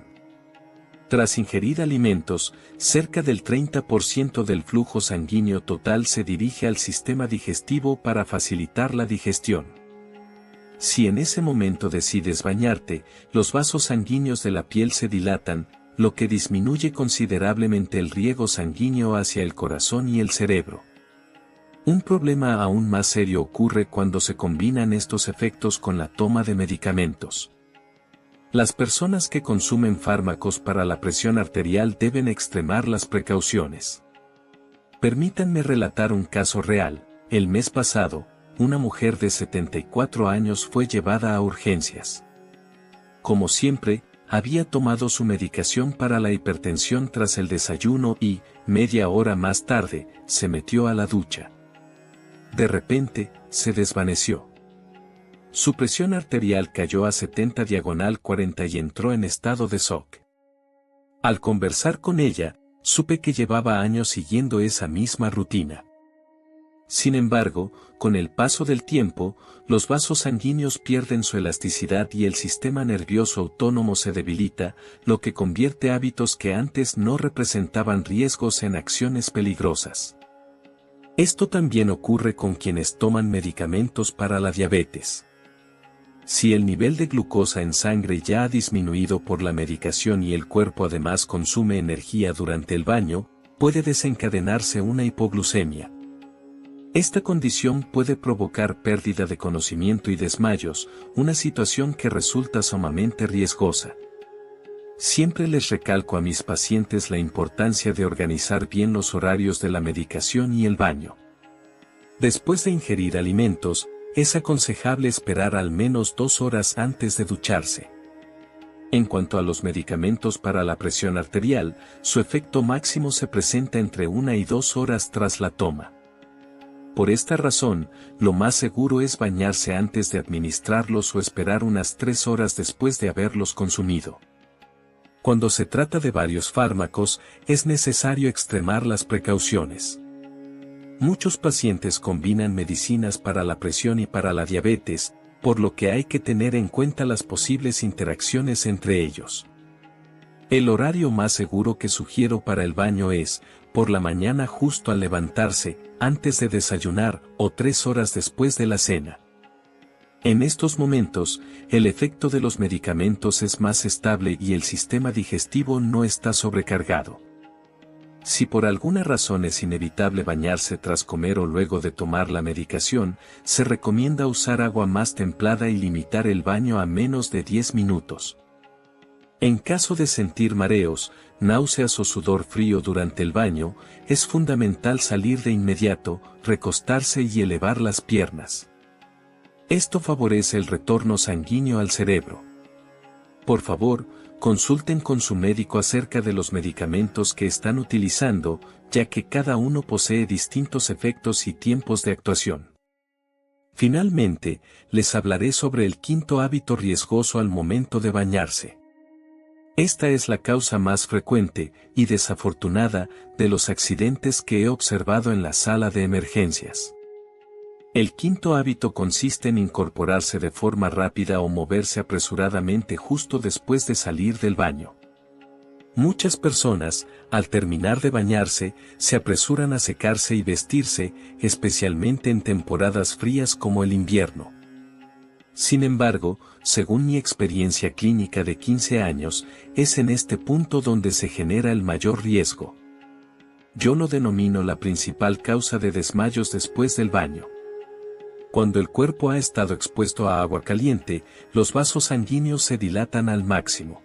Tras ingerir alimentos, cerca del 30% del flujo sanguíneo total se dirige al sistema digestivo para facilitar la digestión. Si en ese momento decides bañarte, los vasos sanguíneos de la piel se dilatan, lo que disminuye considerablemente el riego sanguíneo hacia el corazón y el cerebro. Un problema aún más serio ocurre cuando se combinan estos efectos con la toma de medicamentos. Las personas que consumen fármacos para la presión arterial deben extremar las precauciones. Permítanme relatar un caso real. El mes pasado, una mujer de 74 años fue llevada a urgencias. Como siempre, había tomado su medicación para la hipertensión tras el desayuno y, media hora más tarde, se metió a la ducha. De repente, se desvaneció. Su presión arterial cayó a 70/40 y entró en estado de shock. Al conversar con ella, supe que llevaba años siguiendo esa misma rutina. Sin embargo, con el paso del tiempo, los vasos sanguíneos pierden su elasticidad y el sistema nervioso autónomo se debilita, lo que convierte hábitos que antes no representaban riesgos en acciones peligrosas. Esto también ocurre con quienes toman medicamentos para la diabetes. Si el nivel de glucosa en sangre ya ha disminuido por la medicación y el cuerpo además consume energía durante el baño, puede desencadenarse una hipoglucemia. Esta condición puede provocar pérdida de conocimiento y desmayos, una situación que resulta sumamente riesgosa. Siempre les recalco a mis pacientes la importancia de organizar bien los horarios de la medicación y el baño. Después de ingerir alimentos, es aconsejable esperar al menos 2 horas antes de ducharse. En cuanto a los medicamentos para la presión arterial, su efecto máximo se presenta entre 1 y 2 horas tras la toma. Por esta razón, lo más seguro es bañarse antes de administrarlos o esperar unas 3 horas después de haberlos consumido. Cuando se trata de varios fármacos, es necesario extremar las precauciones. Muchos pacientes combinan medicinas para la presión y para la diabetes, por lo que hay que tener en cuenta las posibles interacciones entre ellos. El horario más seguro que sugiero para el baño es, por la mañana justo al levantarse, antes de desayunar o 3 horas después de la cena. En estos momentos, el efecto de los medicamentos es más estable y el sistema digestivo no está sobrecargado. Si por alguna razón es inevitable bañarse tras comer o luego de tomar la medicación, se recomienda usar agua más templada y limitar el baño a menos de 10 minutos. En caso de sentir mareos, náuseas o sudor frío durante el baño, es fundamental salir de inmediato, recostarse y elevar las piernas. Esto favorece el retorno sanguíneo al cerebro. Por favor, consulten con su médico acerca de los medicamentos que están utilizando, ya que cada uno posee distintos efectos y tiempos de actuación. Finalmente, les hablaré sobre el quinto hábito riesgoso al momento de bañarse. Esta es la causa más frecuente y desafortunada de los accidentes que he observado en la sala de emergencias. El quinto hábito consiste en incorporarse de forma rápida o moverse apresuradamente justo después de salir del baño. Muchas personas, al terminar de bañarse, se apresuran a secarse y vestirse, especialmente en temporadas frías como el invierno. Sin embargo, según mi experiencia clínica de 15 años, es en este punto donde se genera el mayor riesgo. Yo lo denomino la principal causa de desmayos después del baño. Cuando el cuerpo ha estado expuesto a agua caliente, los vasos sanguíneos se dilatan al máximo.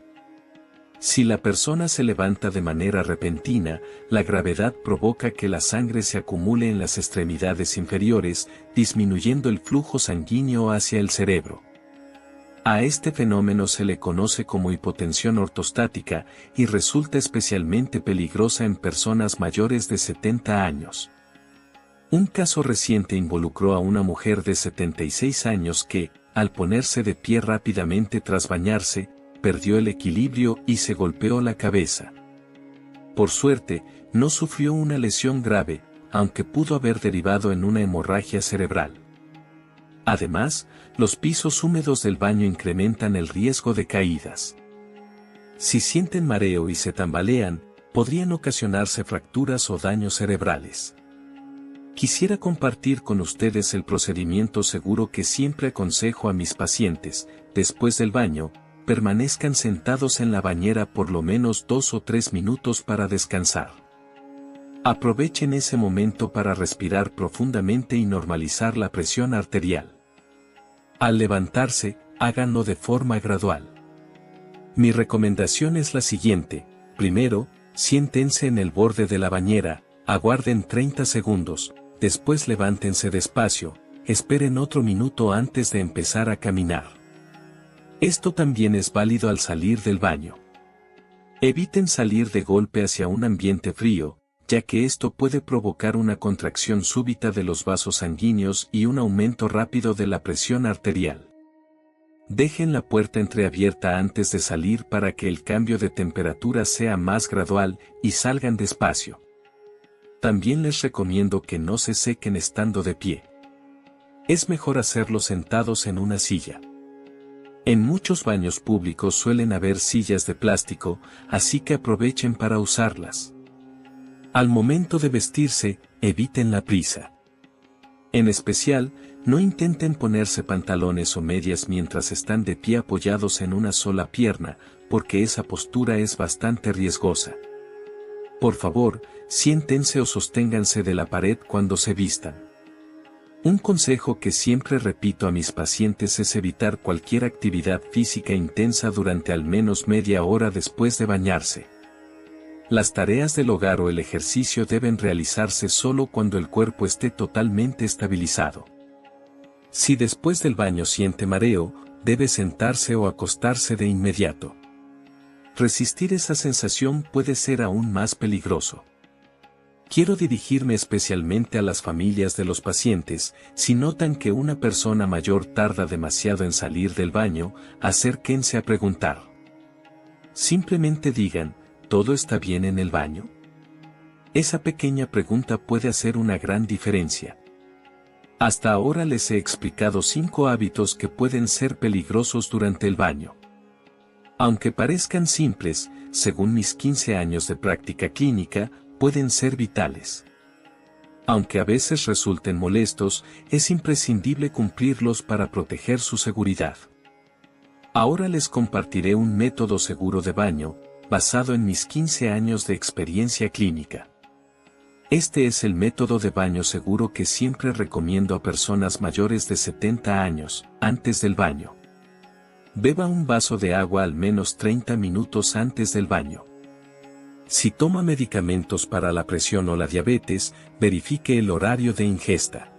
Si la persona se levanta de manera repentina, la gravedad provoca que la sangre se acumule en las extremidades inferiores, disminuyendo el flujo sanguíneo hacia el cerebro. A este fenómeno se le conoce como hipotensión ortostática y resulta especialmente peligrosa en personas mayores de 70 años. Un caso reciente involucró a una mujer de 76 años que, al ponerse de pie rápidamente tras bañarse, perdió el equilibrio y se golpeó la cabeza. Por suerte, no sufrió una lesión grave, aunque pudo haber derivado en una hemorragia cerebral. Además, los pisos húmedos del baño incrementan el riesgo de caídas. Si sienten mareo y se tambalean, podrían ocasionarse fracturas o daños cerebrales. Quisiera compartir con ustedes el procedimiento seguro que siempre aconsejo a mis pacientes. Después del baño, permanezcan sentados en la bañera por lo menos 2 o 3 minutos para descansar. Aprovechen ese momento para respirar profundamente y normalizar la presión arterial. Al levantarse, háganlo de forma gradual. Mi recomendación es la siguiente: primero, siéntense en el borde de la bañera, aguarden 30 segundos, después levántense despacio, esperen otro minuto antes de empezar a caminar. Esto también es válido al salir del baño. Eviten salir de golpe hacia un ambiente frío, ya que esto puede provocar una contracción súbita de los vasos sanguíneos y un aumento rápido de la presión arterial. Dejen la puerta entreabierta antes de salir para que el cambio de temperatura sea más gradual y salgan despacio. También les recomiendo que no se sequen estando de pie. Es mejor hacerlo sentados en una silla. En muchos baños públicos suelen haber sillas de plástico, así que aprovechen para usarlas. Al momento de vestirse, eviten la prisa. En especial, no intenten ponerse pantalones o medias mientras están de pie apoyados en una sola pierna, porque esa postura es bastante riesgosa. Por favor, siéntense o sosténganse de la pared cuando se vistan. Un consejo que siempre repito a mis pacientes es evitar cualquier actividad física intensa durante al menos media hora después de bañarse. Las tareas del hogar o el ejercicio deben realizarse solo cuando el cuerpo esté totalmente estabilizado. Si después del baño siente mareo, debe sentarse o acostarse de inmediato. Resistir esa sensación puede ser aún más peligroso. Quiero dirigirme especialmente a las familias de los pacientes. Si notan que una persona mayor tarda demasiado en salir del baño, acérquense a preguntar. Simplemente digan: ¿todo está bien en el baño? Esa pequeña pregunta puede hacer una gran diferencia. Hasta ahora les he explicado 5 hábitos que pueden ser peligrosos durante el baño. Aunque parezcan simples, según mis 15 años de práctica clínica, pueden ser vitales. Aunque a veces resulten molestos, es imprescindible cumplirlos para proteger su seguridad. Ahora les compartiré un método seguro de baño, basado en mis 15 años de experiencia clínica. Este es el método de baño seguro que siempre recomiendo a personas mayores de 70 años, antes del baño. Beba un vaso de agua al menos 30 minutos antes del baño. Si toma medicamentos para la presión o la diabetes, verifique el horario de ingesta.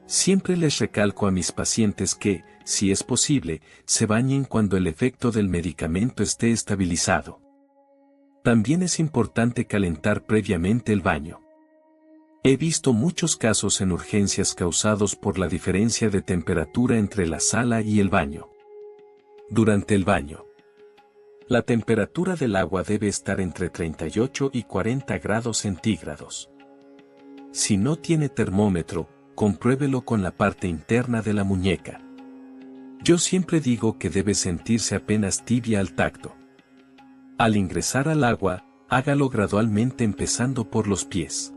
Siempre les recalco a mis pacientes que, si es posible, se bañen cuando el efecto del medicamento esté estabilizado. También es importante calentar previamente el baño. He visto muchos casos en urgencias causados por la diferencia de temperatura entre la sala y el baño. Durante el baño, la temperatura del agua debe estar entre 38 y 40 grados centígrados. Si no tiene termómetro, compruébelo con la parte interna de la muñeca. Yo siempre digo que debe sentirse apenas tibia al tacto. Al ingresar al agua, hágalo gradualmente empezando por los pies.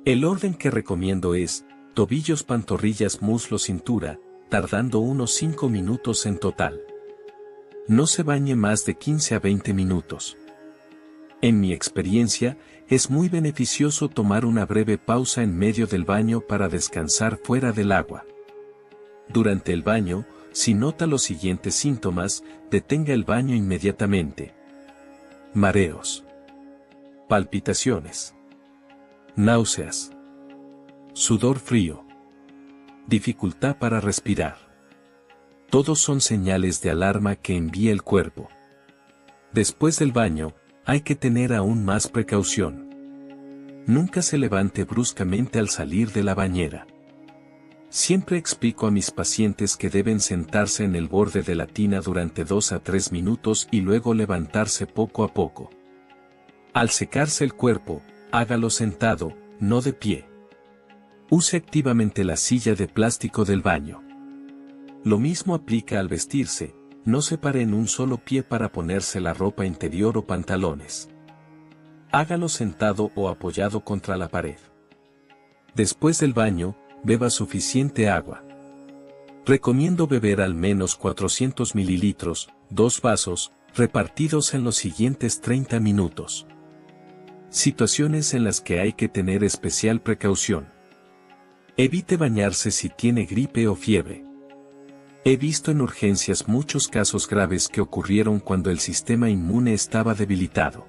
El orden que recomiendo es, tobillos, pantorrillas, muslo, cintura, tardando unos 5 minutos en total. No se bañe más de 15 a 20 minutos. En mi experiencia, es muy beneficioso tomar una breve pausa en medio del baño para descansar fuera del agua. Durante el baño, si nota los siguientes síntomas, detenga el baño inmediatamente. Mareos. Palpitaciones. Náuseas. Sudor frío. Dificultad para respirar. Todos son señales de alarma que envía el cuerpo. Después del baño, hay que tener aún más precaución. Nunca se levante bruscamente al salir de la bañera. Siempre explico a mis pacientes que deben sentarse en el borde de la tina durante 2 a 3 minutos y luego levantarse poco a poco. Al secarse el cuerpo, hágalo sentado, no de pie. Use activamente la silla de plástico del baño. Lo mismo aplica al vestirse, no se pare en un solo pie para ponerse la ropa interior o pantalones. Hágalo sentado o apoyado contra la pared. Después del baño, beba suficiente agua. Recomiendo beber al menos 400 mililitros, 2 vasos, repartidos en los siguientes 30 minutos. Situaciones en las que hay que tener especial precaución. Evite bañarse si tiene gripe o fiebre. He visto en urgencias muchos casos graves que ocurrieron cuando el sistema inmune estaba debilitado.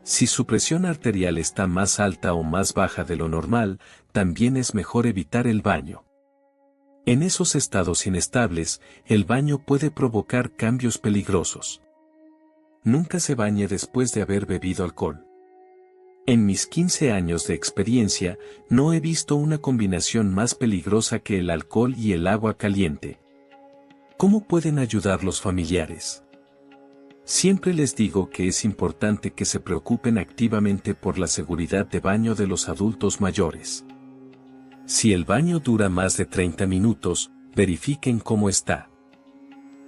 Si su presión arterial está más alta o más baja de lo normal, también es mejor evitar el baño. En esos estados inestables, el baño puede provocar cambios peligrosos. Nunca se bañe después de haber bebido alcohol. En mis 15 años de experiencia, no he visto una combinación más peligrosa que el alcohol y el agua caliente. ¿Cómo pueden ayudar los familiares? Siempre les digo que es importante que se preocupen activamente por la seguridad de baño de los adultos mayores. Si el baño dura más de 30 minutos, verifiquen cómo está.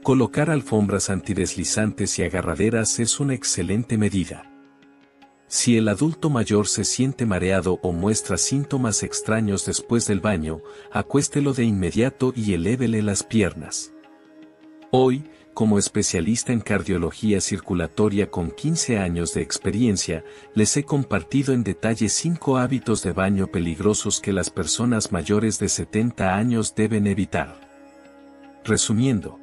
Colocar alfombras antideslizantes y agarraderas es una excelente medida. Si el adulto mayor se siente mareado o muestra síntomas extraños después del baño, acuéstelo de inmediato y elévele las piernas. Hoy, como especialista en cardiología circulatoria con 15 años de experiencia, les he compartido en detalle 5 hábitos de baño peligrosos que las personas mayores de 70 años deben evitar. Resumiendo,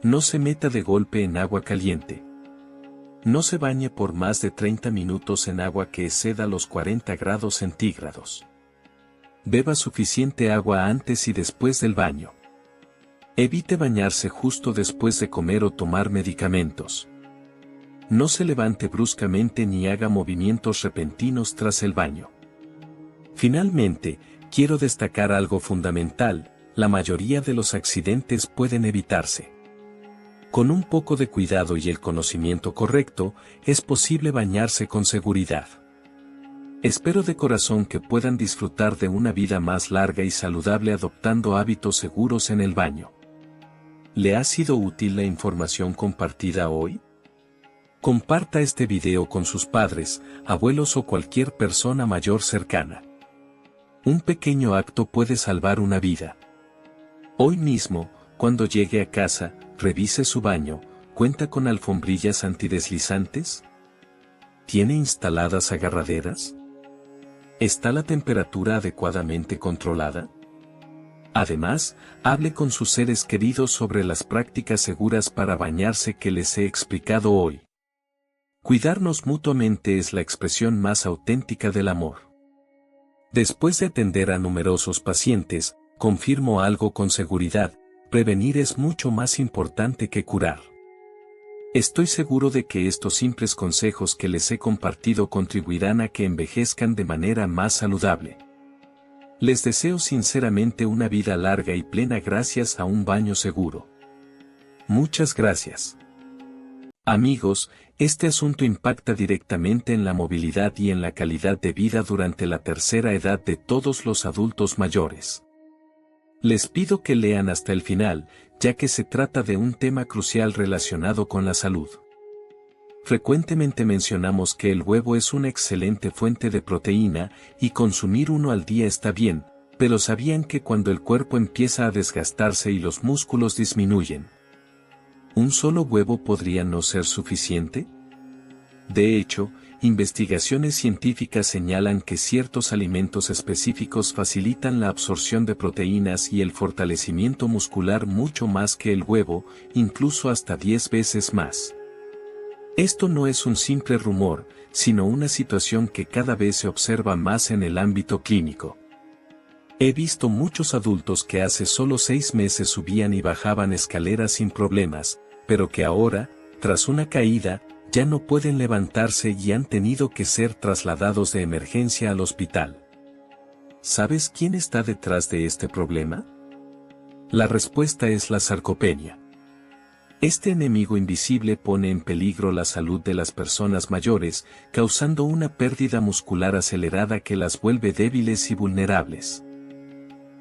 no se meta de golpe en agua caliente. No se bañe por más de 30 minutos en agua que exceda los 40 grados centígrados. Beba suficiente agua antes y después del baño. Evite bañarse justo después de comer o tomar medicamentos. No se levante bruscamente ni haga movimientos repentinos tras el baño. Finalmente, quiero destacar algo fundamental: la mayoría de los accidentes pueden evitarse. Con un poco de cuidado y el conocimiento correcto, es posible bañarse con seguridad. Espero de corazón que puedan disfrutar de una vida más larga y saludable adoptando hábitos seguros en el baño. ¿Le ha sido útil la información compartida hoy? Comparta este video con sus padres, abuelos o cualquier persona mayor cercana. Un pequeño acto puede salvar una vida. Hoy mismo, cuando llegue a casa, revise su baño. ¿Cuenta con alfombrillas antideslizantes? ¿Tiene instaladas agarraderas? ¿Está la temperatura adecuadamente controlada? Además, hable con sus seres queridos sobre las prácticas seguras para bañarse que les he explicado hoy. Cuidarnos mutuamente es la expresión más auténtica del amor. Después de atender a numerosos pacientes, confirmo algo con seguridad: prevenir es mucho más importante que curar. Estoy seguro de que estos simples consejos que les he compartido contribuirán a que envejezcan de manera más saludable. Les deseo sinceramente una vida larga y plena gracias a un baño seguro. Muchas gracias. Amigos, este asunto impacta directamente en la movilidad y en la calidad de vida durante la tercera edad de todos los adultos mayores. Les pido que lean hasta el final, ya que se trata de un tema crucial relacionado con la salud. Frecuentemente mencionamos que el huevo es una excelente fuente de proteína y consumir uno al día está bien, pero ¿sabían que cuando el cuerpo empieza a desgastarse y los músculos disminuyen, un solo huevo podría no ser suficiente? De hecho, investigaciones científicas señalan que ciertos alimentos específicos facilitan la absorción de proteínas y el fortalecimiento muscular mucho más que el huevo, incluso hasta 10 veces más. Esto no es un simple rumor, sino una situación que cada vez se observa más en el ámbito clínico. He visto muchos adultos que hace solo 6 meses subían y bajaban escaleras sin problemas, pero que ahora, tras una caída, ya no pueden levantarse y han tenido que ser trasladados de emergencia al hospital. ¿Sabes quién está detrás de este problema? La respuesta es la sarcopenia. Este enemigo invisible pone en peligro la salud de las personas mayores, causando una pérdida muscular acelerada que las vuelve débiles y vulnerables.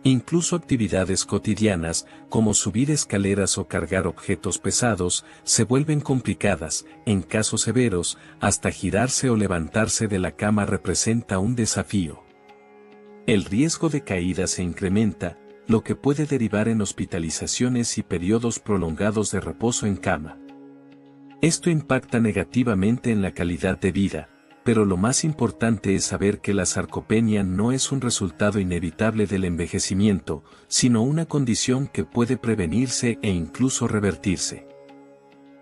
Incluso actividades cotidianas, como subir escaleras o cargar objetos pesados, se vuelven complicadas, en casos severos, hasta girarse o levantarse de la cama representa un desafío. El riesgo de caída se incrementa, lo que puede derivar en hospitalizaciones y periodos prolongados de reposo en cama. Esto impacta negativamente en la calidad de vida, pero lo más importante es saber que la sarcopenia no es un resultado inevitable del envejecimiento, sino una condición que puede prevenirse e incluso revertirse.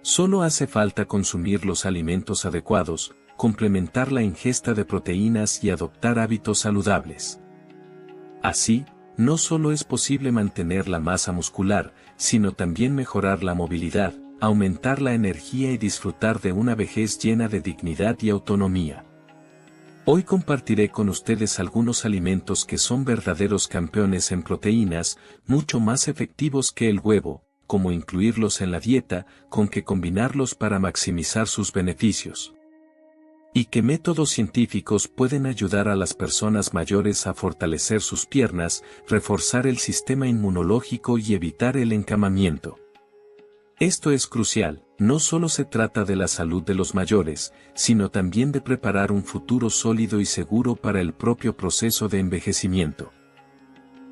Solo hace falta consumir los alimentos adecuados, complementar la ingesta de proteínas y adoptar hábitos saludables. Así, no solo es posible mantener la masa muscular, sino también mejorar la movilidad, aumentar la energía y disfrutar de una vejez llena de dignidad y autonomía. Hoy compartiré con ustedes algunos alimentos que son verdaderos campeones en proteínas, mucho más efectivos que el huevo, cómo incluirlos en la dieta, con qué combinarlos para maximizar sus beneficios. Y qué métodos científicos pueden ayudar a las personas mayores a fortalecer sus piernas, reforzar el sistema inmunológico y evitar el encamamiento. Esto es crucial, no solo se trata de la salud de los mayores, sino también de preparar un futuro sólido y seguro para el propio proceso de envejecimiento.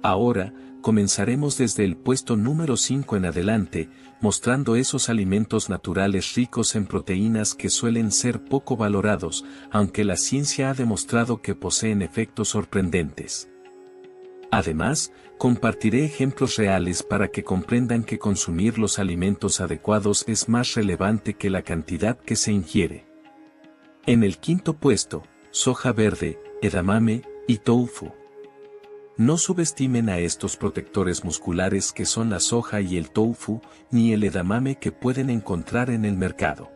Ahora, comenzaremos desde el puesto número 5 en adelante, mostrando esos alimentos naturales ricos en proteínas que suelen ser poco valorados, aunque la ciencia ha demostrado que poseen efectos sorprendentes. Además, compartiré ejemplos reales para que comprendan que consumir los alimentos adecuados es más relevante que la cantidad que se ingiere. En el quinto puesto, soja verde, edamame y tofu. No subestimen a estos protectores musculares que son la soja y el tofu, ni el edamame que pueden encontrar en el mercado.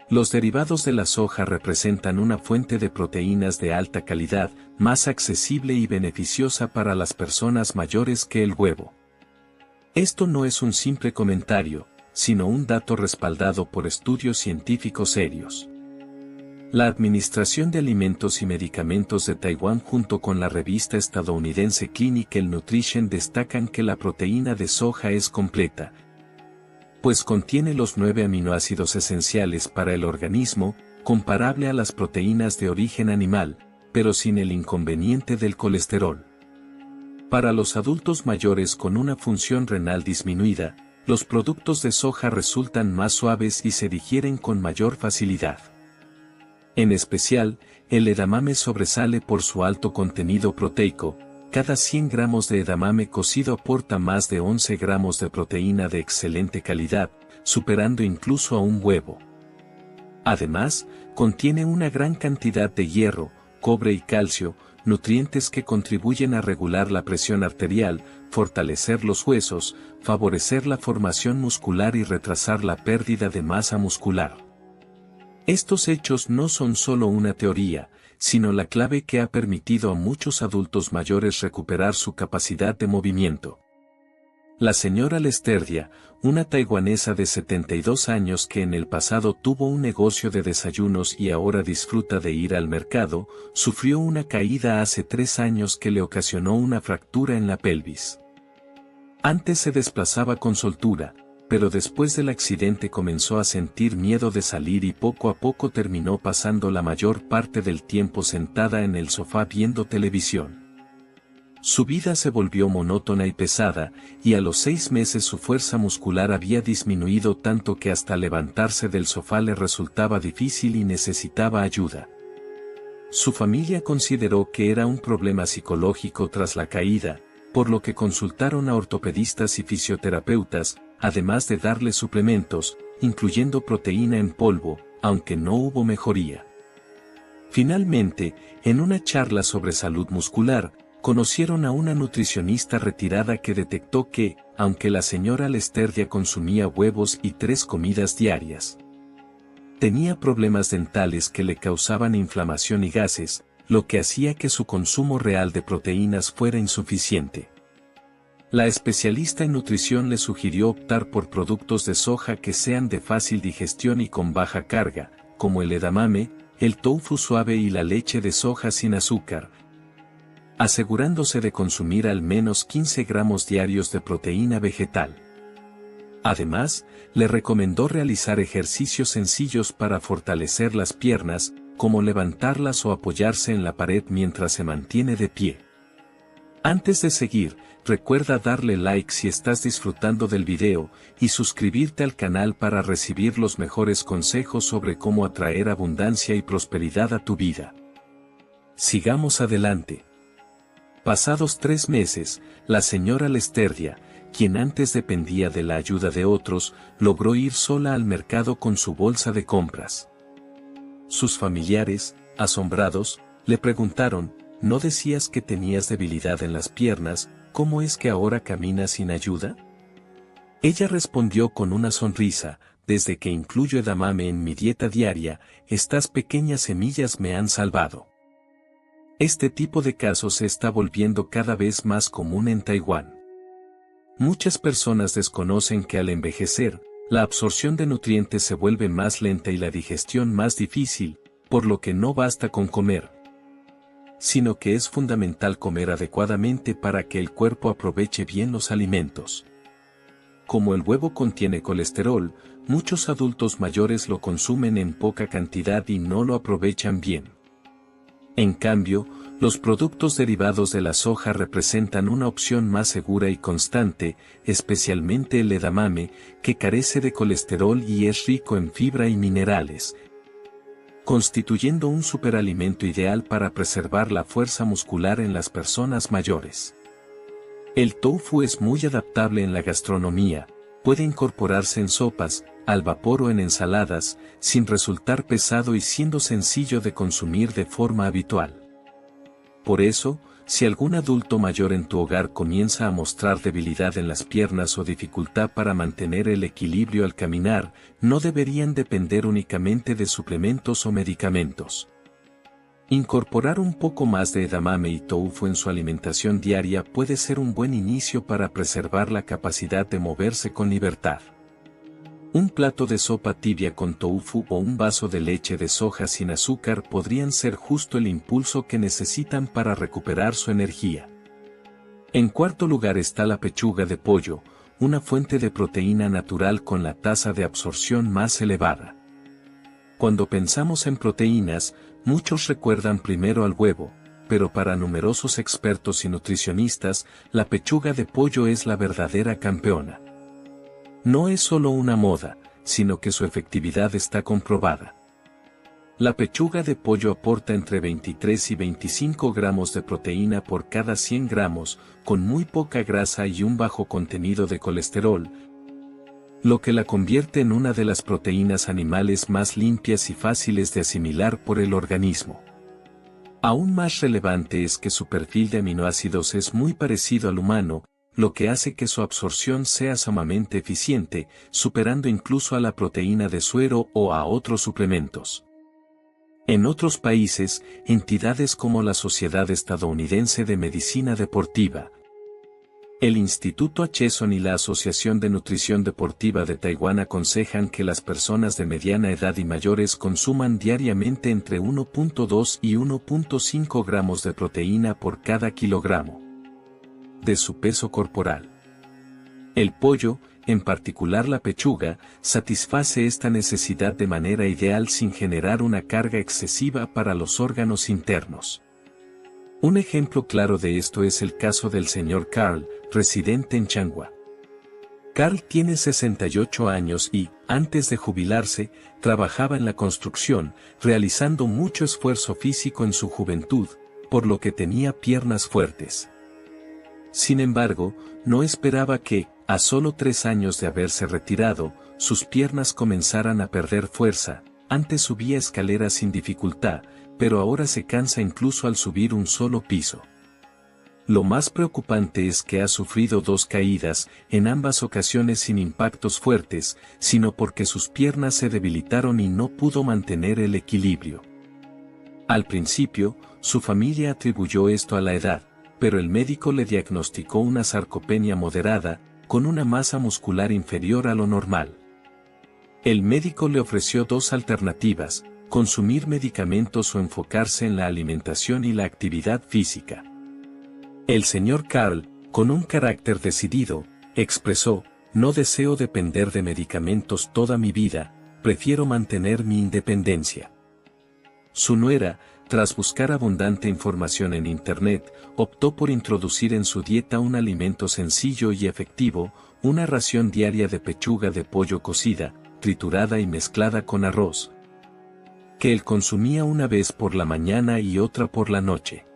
Los derivados de la soja representan una fuente de proteínas de alta calidad, más accesible y beneficiosa para las personas mayores que el huevo. Esto no es un simple comentario, sino un dato respaldado por estudios científicos serios. La Administración de Alimentos y Medicamentos de Taiwán junto con la revista estadounidense Clinical Nutrition destacan que la proteína de soja es completa, pues contiene los 9 aminoácidos esenciales para el organismo, comparable a las proteínas de origen animal, pero sin el inconveniente del colesterol. Para los adultos mayores con una función renal disminuida, los productos de soja resultan más suaves y se digieren con mayor facilidad. En especial, el edamame sobresale por su alto contenido proteico. Cada 100 gramos de edamame cocido aporta más de 11 gramos de proteína de excelente calidad, superando incluso a un huevo. Además, contiene una gran cantidad de hierro, cobre y calcio, nutrientes que contribuyen a regular la presión arterial, fortalecer los huesos, favorecer la formación muscular y retrasar la pérdida de masa muscular. Estos hechos no son solo una teoría, sino la clave que ha permitido a muchos adultos mayores recuperar su capacidad de movimiento. La señora Lesterdia, una taiwanesa de 72 años que en el pasado tuvo un negocio de desayunos y ahora disfruta de ir al mercado, sufrió una caída hace 3 años que le ocasionó una fractura en la pelvis. Antes se desplazaba con soltura, pero después del accidente comenzó a sentir miedo de salir y poco a poco terminó pasando la mayor parte del tiempo sentada en el sofá viendo televisión. Su vida se volvió monótona y pesada, y a los 6 meses su fuerza muscular había disminuido tanto que hasta levantarse del sofá le resultaba difícil y necesitaba ayuda. Su familia consideró que era un problema psicológico tras la caída, por lo que consultaron a ortopedistas y fisioterapeutas, además de darle suplementos, incluyendo proteína en polvo, aunque no hubo mejoría. Finalmente, en una charla sobre salud muscular, conocieron a una nutricionista retirada que detectó que, aunque la señora Lesterdia consumía huevos y 3 comidas diarias, tenía problemas dentales que le causaban inflamación y gases, lo que hacía que su consumo real de proteínas fuera insuficiente. La especialista en nutrición le sugirió optar por productos de soja que sean de fácil digestión y con baja carga, como el edamame, el tofu suave y la leche de soja sin azúcar, asegurándose de consumir al menos 15 gramos diarios de proteína vegetal. Además, le recomendó realizar ejercicios sencillos para fortalecer las piernas, como levantarlas o apoyarse en la pared mientras se mantiene de pie. Antes de seguir, recuerda darle like si estás disfrutando del video, y suscribirte al canal para recibir los mejores consejos sobre cómo atraer abundancia y prosperidad a tu vida. Sigamos adelante. Pasados 3 meses, la señora Lesterdia, quien antes dependía de la ayuda de otros, logró ir sola al mercado con su bolsa de compras. Sus familiares, asombrados, le preguntaron, ¿no decías que tenías debilidad en las piernas, cómo es que ahora caminas sin ayuda? Ella respondió con una sonrisa, desde que incluyo edamame en mi dieta diaria, estas pequeñas semillas me han salvado. Este tipo de casos se está volviendo cada vez más común en Taiwán. Muchas personas desconocen que al envejecer, la absorción de nutrientes se vuelve más lenta y la digestión más difícil, por lo que no basta con comer, sino que es fundamental comer adecuadamente para que el cuerpo aproveche bien los alimentos. Como el huevo contiene colesterol, muchos adultos mayores lo consumen en poca cantidad y no lo aprovechan bien. En cambio, los productos derivados de la soja representan una opción más segura y constante, especialmente el edamame, que carece de colesterol y es rico en fibra y minerales, constituyendo un superalimento ideal para preservar la fuerza muscular en las personas mayores. El tofu es muy adaptable en la gastronomía, puede incorporarse en sopas, al vapor o en ensaladas, sin resultar pesado y siendo sencillo de consumir de forma habitual. Por eso, si algún adulto mayor en tu hogar comienza a mostrar debilidad en las piernas o dificultad para mantener el equilibrio al caminar, no deberían depender únicamente de suplementos o medicamentos. Incorporar un poco más de edamame y tofu en su alimentación diaria puede ser un buen inicio para preservar la capacidad de moverse con libertad. Un plato de sopa tibia con tofu o un vaso de leche de soja sin azúcar podrían ser justo el impulso que necesitan para recuperar su energía. En cuarto lugar está la pechuga de pollo, una fuente de proteína natural con la tasa de absorción más elevada. Cuando pensamos en proteínas, muchos recuerdan primero al huevo, pero para numerosos expertos y nutricionistas, la pechuga de pollo es la verdadera campeona. No es solo una moda, sino que su efectividad está comprobada. La pechuga de pollo aporta entre 23 y 25 gramos de proteína por cada 100 gramos, con muy poca grasa y un bajo contenido de colesterol, lo que la convierte en una de las proteínas animales más limpias y fáciles de asimilar por el organismo. Aún más relevante es que su perfil de aminoácidos es muy parecido al humano, lo que hace que su absorción sea sumamente eficiente, superando incluso a la proteína de suero o a otros suplementos. En otros países, entidades como la Sociedad Estadounidense de Medicina Deportiva, El Instituto Acheson y la Asociación de Nutrición Deportiva de Taiwán aconsejan que las personas de mediana edad y mayores consuman diariamente entre 1.2 y 1.5 gramos de proteína por cada kilogramo de su peso corporal. El pollo, en particular la pechuga, satisface esta necesidad de manera ideal sin generar una carga excesiva para los órganos internos. Un ejemplo claro de esto es el caso del señor Carl, residente en Changhua. Carl tiene 68 años y, antes de jubilarse, trabajaba en la construcción, realizando mucho esfuerzo físico en su juventud, por lo que tenía piernas fuertes. Sin embargo, no esperaba que, a solo 3 años de haberse retirado, sus piernas comenzaran a perder fuerza. Antes subía escaleras sin dificultad, pero ahora se cansa incluso al subir un solo piso. Lo más preocupante es que ha sufrido 2 caídas, en ambas ocasiones sin impactos fuertes, sino porque sus piernas se debilitaron y no pudo mantener el equilibrio. Al principio, su familia atribuyó esto a la edad, pero el médico le diagnosticó una sarcopenia moderada, con una masa muscular inferior a lo normal. El médico le ofreció 2 alternativas: consumir medicamentos o enfocarse en la alimentación y la actividad física. El señor Carl, con un carácter decidido, expresó: no deseo depender de medicamentos toda mi vida, prefiero mantener mi independencia. Su nuera, tras buscar abundante información en Internet, optó por introducir en su dieta un alimento sencillo y efectivo, una ración diaria de pechuga de pollo cocida, triturada y mezclada con arroz, que él consumía una vez por la mañana y otra por la noche.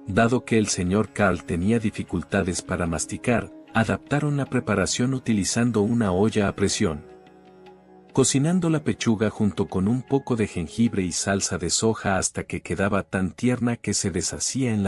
Dado que el señor Carl tenía dificultades para masticar, adaptaron la preparación utilizando una olla a presión. Cocinando la pechuga junto con un poco de jengibre y salsa de soja hasta que quedaba tan tierna que se deshacía en la